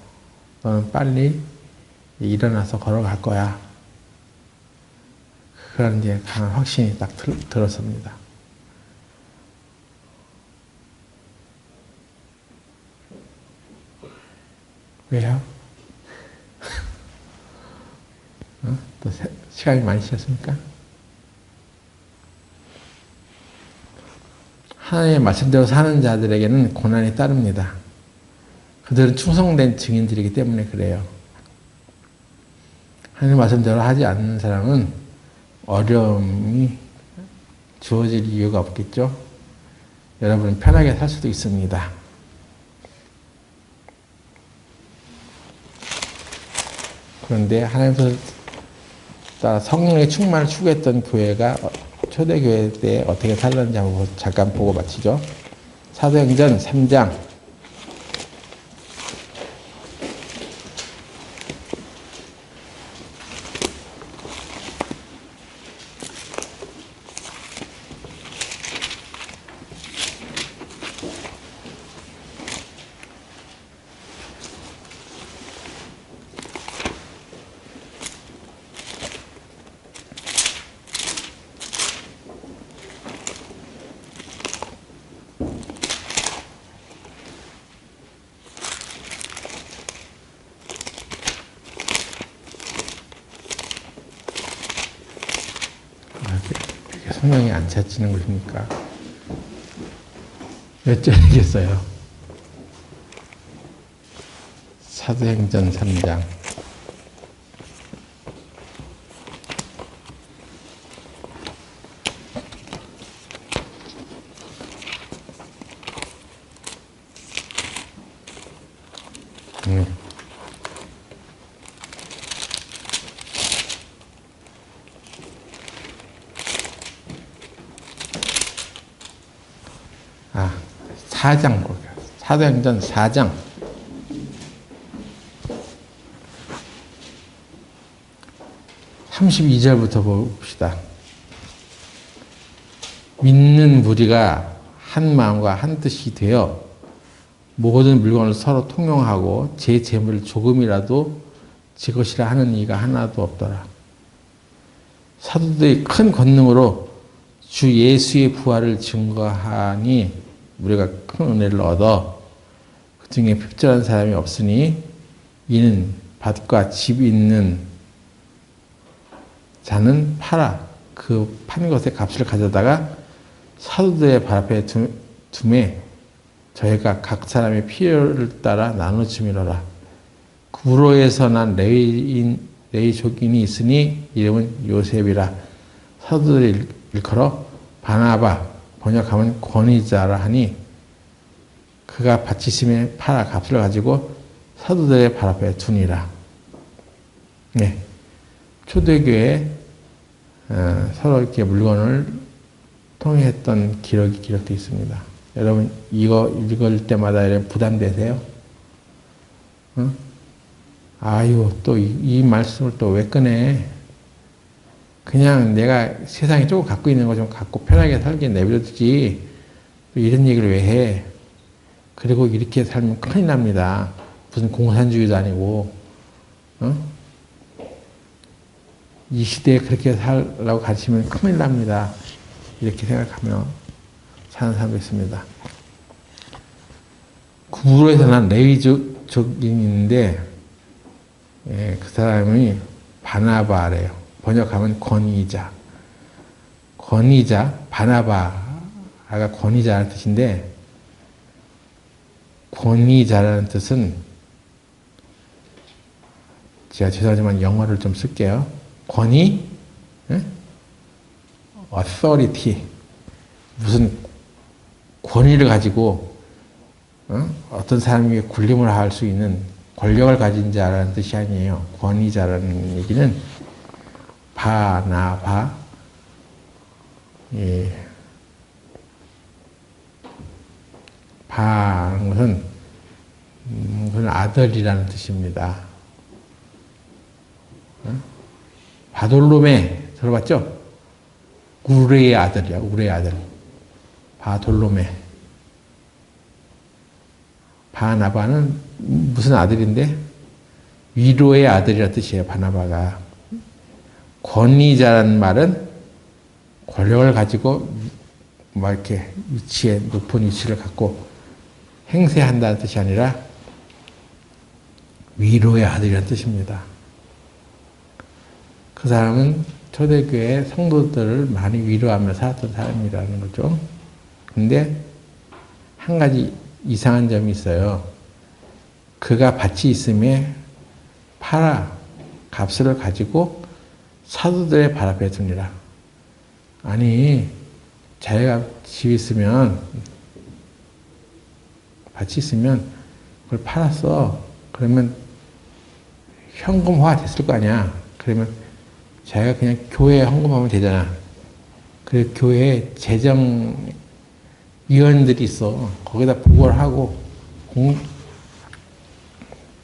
너는 빨리 일어나서 걸어갈 거야. 그런 이제 강한 확신이 딱 들었습니다. 왜요? 또 시간이 많이 지났습니까? 하나님의 말씀대로 사는 자들에게는 고난이 따릅니다. 그들은 충성된 증인들이기 때문에 그래요. 하나님의 말씀대로 하지 않는 사람은 어려움이 주어질 이유가 없겠죠? 여러분은 편하게 살 수도 있습니다. 그런데 하나님께서 따라 성령의 충만을 추구했던 교회가 초대교회 때 어떻게 살았는지 한번 잠깐 보고 마치죠. 사도행전 3장 성령이 안 차지는 것입니까? 몇 절이겠어요? 사도행전 3장 아, 4장 볼게요. 사도행전 4장 32절부터 봅시다. 믿는 무리가 한 마음과 한 뜻이 되어 모든 물건을 서로 통용하고 제 재물을 조금이라도 제 것이라 하는 이가 하나도 없더라. 사도들의 큰 권능으로 주 예수의 부활을 증거하니 우리가 큰 은혜를 얻어 그 중에 표절한 사람이 없으니 이는 밭과 집이 있는 자는 팔아 그 판 것의 값을 가져다가 사도들의 발 앞에 두매 저희가 각 사람의 필요를 따라 나눠 주미로라. 구로에서 난 레위 족인이 있으니 이름은 요셉이라. 사도들이 일컬어 바나바 번역하면 권위자라 하니 그가 바치심에 팔아 값을 가지고 사도들의 발 앞에 두니라. 네. 초대교회 서로 이렇게 물건을 통했던 기록이 기록되어 있습니다. 여러분 이거 읽을 때마다 부담되세요? 어? 아유 또 이 말씀을 또 왜 꺼내? 그냥 내가 세상에 조금 갖고 있는 거 좀 갖고 편하게 살게 내버려두지 이런 얘기를 왜 해? 그리고 이렇게 살면 큰일 납니다. 무슨 공산주의도 아니고 이 시대에 그렇게 살라고 가르치면 큰일 납니다. 이렇게 생각하며 사는 사람도 있습니다. 구브로에서 난 레위족인인데 그 사람이 바나바래요. 번역하면 권위자. 권위자, 바나바가 권위자라는 뜻인데 권위자라는 뜻은 제가 죄송하지만 영어를 좀 쓸게요. 권위, authority, 무슨 권위를 가지고 어떤 사람에게 군림을 할 수 있는 권력을 가진 자라는 뜻이 아니에요. 권위자라는 얘기는 바나바, 바는 것은 그건 아들이라는 뜻입니다. 바돌로메 들어봤죠? 우레의 아들이야. 우레의 아들. 바돌로메. 바나바는 무슨 아들인데? 위로의 아들이라는 뜻이에요. 바나바가. 권위자라는 말은 권력을 가지고 막 이렇게 높은 위치를 갖고 행세한다는 뜻이 아니라 위로의 아들이라는 뜻입니다. 그 사람은 초대교회 성도들을 많이 위로하며 살았던 사람이라는 거죠. 근데 한 가지 이상한 점이 있어요. 그가 밭이 있음에 팔아 값을 가지고 사도들의 발 앞에 두니라. 아니 자기가 집이 있으면 밭이 있으면 그걸 팔았어. 그러면 현금화 됐을 거 아니야. 그러면 자기가 그냥 교회에 헌금하면 되잖아. 그래서 교회에 재정위원들이 있어. 거기다 보고를 하고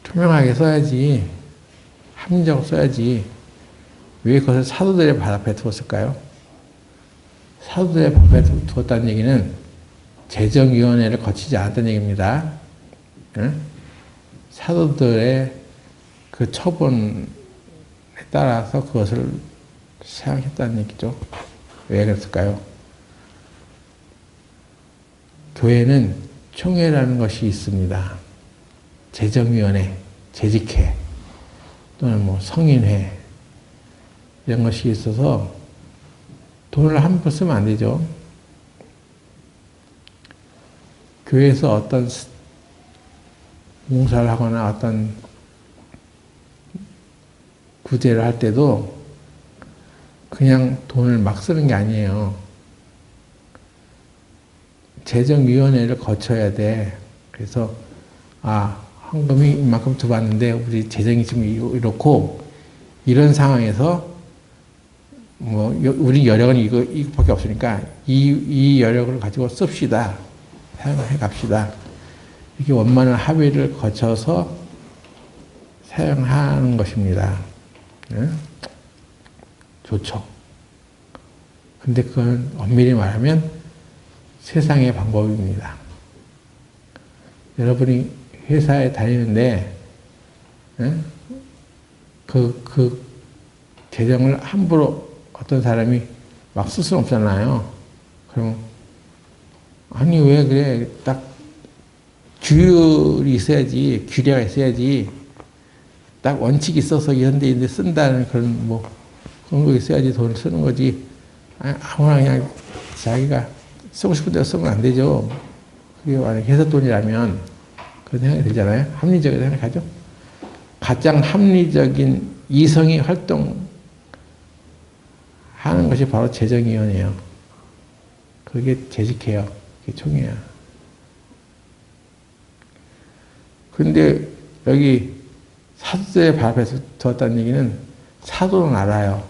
투명하게 써야지. 합리적으로 써야지. 왜 그것을 사도들의 발 앞에 두었을까요? 사도들의 발 앞에 두었다는 얘기는 재정위원회를 거치지 않았다는 얘기입니다. 응? 사도들의 그 처분에 따라서 그것을 사용했다는 얘기죠. 왜 그랬을까요? 교회는 총회라는 것이 있습니다. 재정위원회, 재직회, 또는 뭐 성인회, 이런 것이 있어서 돈을 함부로 쓰면 안 되죠. 교회에서 어떤 봉사를 하거나 어떤 구제를 할 때도 그냥 돈을 막 쓰는 게 아니에요. 재정위원회를 거쳐야 돼. 그래서 헌금이 이만큼 들어왔는데 우리 재정이 지금 이렇고 이런 상황에서 뭐 우리 여력은 이거밖에 없으니까 이 여력을 가지고 씁시다. 사용해 갑시다. 이렇게 원만한 합의를 거쳐서 사용하는 것입니다. 네? 좋죠. 근데 그건 엄밀히 말하면 세상의 방법입니다. 여러분이 회사에 다니는데 그 재정을 함부로 어떤 사람이 막 쓸 수는 없잖아요. 그럼 아니 왜 그래? 딱 규율이 있어야지, 규례가 있어야지. 딱 원칙이 있어서 이런 데 이제 쓴다는 그런 뭐 그런 거 있어야지 돈을 쓰는 거지. 아무나 그냥 자기가 쓰고 싶은 대로 쓰면 안 되죠. 그게 만약 회사 돈이라면 그런 생각이 들잖아요. 합리적으로 생각하죠. 가장 합리적인 이성이 활동하는 것이 바로 재정위원회예요. 그게 재직해요. 그게 총회야. 근데 여기 사도들의 발 앞에 두었다는 얘기는 사도는 알아요.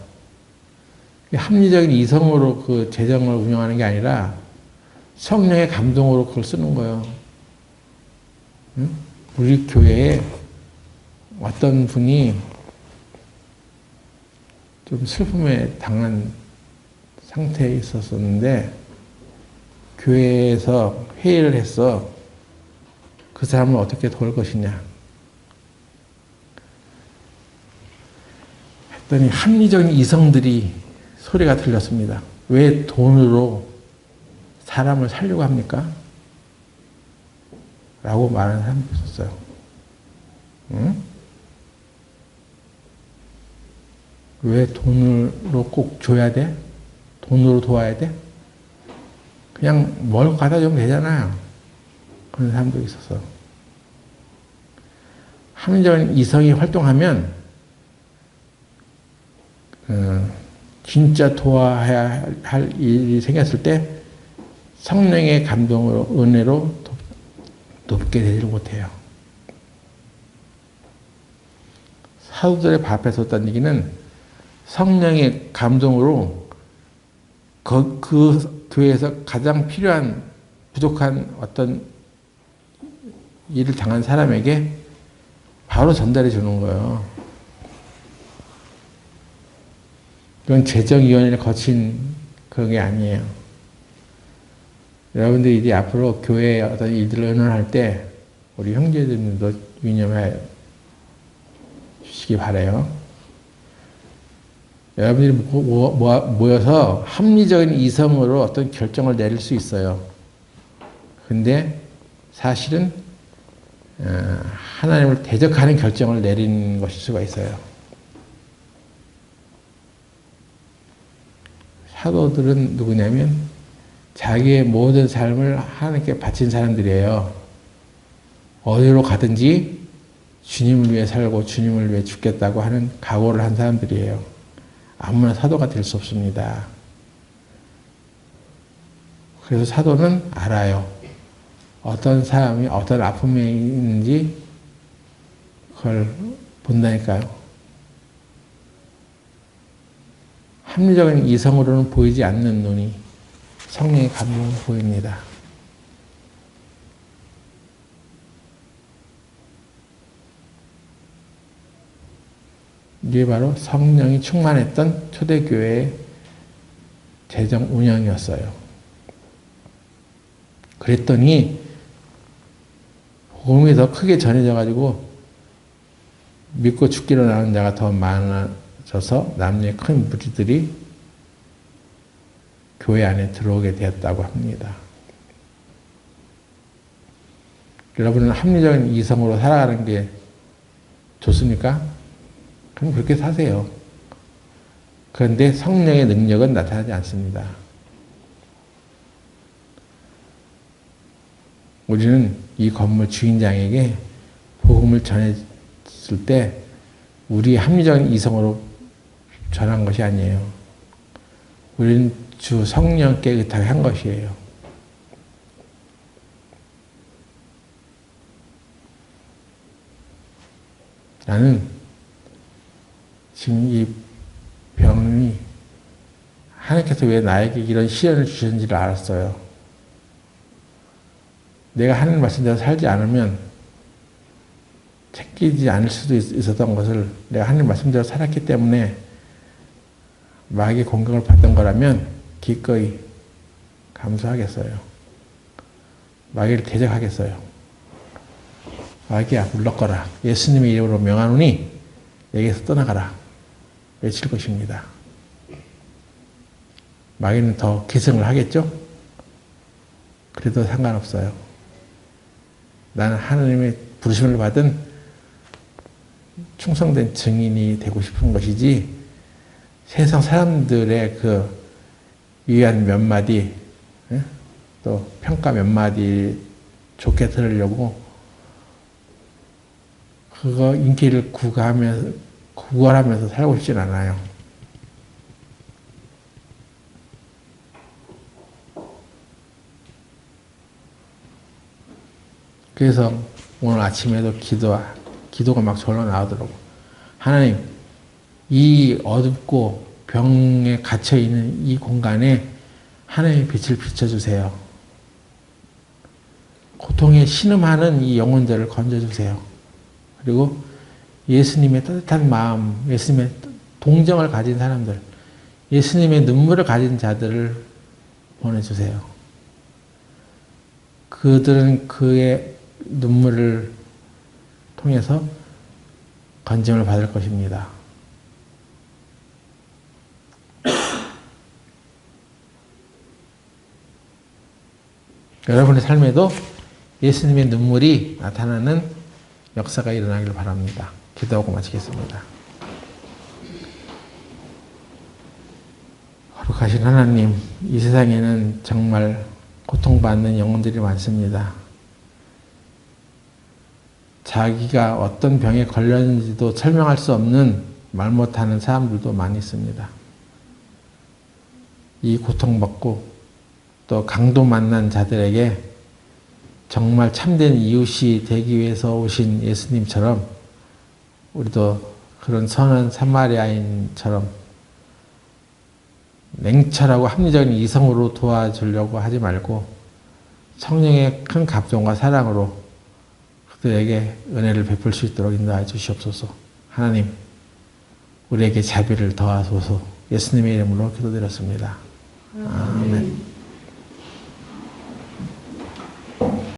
합리적인 이성으로 그 재정을 운영하는 게 아니라 성령의 감동으로 그걸 쓰는 거예요. 응? 우리 교회에 어떤 분이 좀 슬픔에 당한 상태에 있었었는데 교회에서 회의를 했어. 그 사람을 어떻게 도울 것이냐. 했더니 합리적인 이성들이 소리가 들렸습니다. 왜 돈으로 사람을 살려고 합니까? 라고 말하는 사람이 있었어요. 응? 왜 돈으로 꼭 줘야 돼? 돈으로 도와야 돼? 그냥 뭘 갖다 주면 되잖아요. 그런 사람도 있었어. 합리적인 이성이 활동하면 진짜 도와야 할 일이 생겼을 때 성령의 감동으로 은혜로 돕게 되지를 못해요. 사도들의 발 앞에 섰다는 얘기는 성령의 감동으로 그 교회에서 가장 필요한 부족한 어떤 일을 당한 사람에게 바로 전달해 주는 거예요. 이건 재정위원회를 거친 그런 게 아니에요. 여러분들이 이제 앞으로 교회에 어떤 일들을 의논할 때 우리 형제들도 유념해 주시기 바라요. 여러분들이 모여서 합리적인 이성으로 어떤 결정을 내릴 수 있어요. 근데 사실은 하나님을 대적하는 결정을 내리는 것일 수가 있어요. 사도들은 누구냐면 자기의 모든 삶을 하나님께 바친 사람들이에요. 어디로 가든지 주님을 위해 살고 주님을 위해 죽겠다고 하는 각오를 한 사람들이에요. 아무나 사도가 될 수 없습니다. 그래서 사도는 알아요. 어떤 사람이 어떤 아픔에 있는지 그걸 본다니까요. 합리적인 이성으로는 보이지 않는 눈이 성령의 감동으로 보입니다. 이게 바로 성령이 충만했던 초대교회의 재정 운영이었어요. 그랬더니 복음이 더 크게 전해져가지고 믿고 죽기로 나는 자가 더 많아져서 남녀의 큰 무리들이 교회 안에 들어오게 되었다고 합니다. 여러분은 합리적인 이성으로 살아가는 게 좋습니까? 그럼 그렇게 사세요. 그런데 성령의 능력은 나타나지 않습니다. 우리는 이 건물 주인장에게 복음을 전했을 때 우리의 합리적인 이성으로 전한 것이 아니에요. 우리는 주 성령께 의탁을 한 것이에요. 나는 지금 이 병이 하나님께서 왜 나에게 이런 시련을 주셨는지를 알았어요. 내가 하는 말씀대로 살지 않으면 챙기지 않을 수도 있었던 것을 내가 하는 말씀대로 살았기 때문에 마귀의 공격을 받던 거라면 기꺼이 감수하겠어요. 마귀를 대적하겠어요. 마귀야 물러거라. 예수님의 이름으로 명하노니 내게서 떠나가라. 외칠 것입니다. 마귀는 더 계승을 하겠죠? 그래도 상관없어요. 나는 하나님의 부르심을 받은 충성된 증인이 되고 싶은 것이지 세상 사람들의 그 위안 몇 마디 또 평가 몇 마디 좋게 들으려고 그거 인기를 구걸하면서 살고 싶진 않아요. 그래서 오늘 아침에도 기도가 막 절로 나오더라고. 하나님, 이 어둡고 병에 갇혀있는 이 공간에 하나님의 빛을 비춰주세요. 고통에 신음하는 이 영혼들을 건져주세요. 그리고 예수님의 따뜻한 마음, 예수님의 동정을 가진 사람들, 예수님의 눈물을 가진 자들을 보내주세요. 그들은 그의 눈물을 통해서 건짐을 받을 것입니다. 여러분의 삶에도 예수님의 눈물이 나타나는 역사가 일어나기를 바랍니다. 기도하고 마치겠습니다. 거룩하신 하나님, 이 세상에는 정말 고통받는 영혼들이 많습니다. 자기가 어떤 병에 걸렸는지도 설명할 수 없는 말 못하는 사람들도 많이 있습니다. 이 고통받고 또 강도 만난 자들에게 정말 참된 이웃이 되기 위해서 오신 예수님처럼 우리도 그런 선한 사마리아인처럼 냉철하고 합리적인 이성으로 도와주려고 하지 말고 성령의 큰 감동과 사랑으로 그들에게 은혜를 베풀 수 있도록 인도하여 주시옵소서. 하나님, 우리에게 자비를 더하소서. 예수님의 이름으로 기도드렸습니다. 아멘.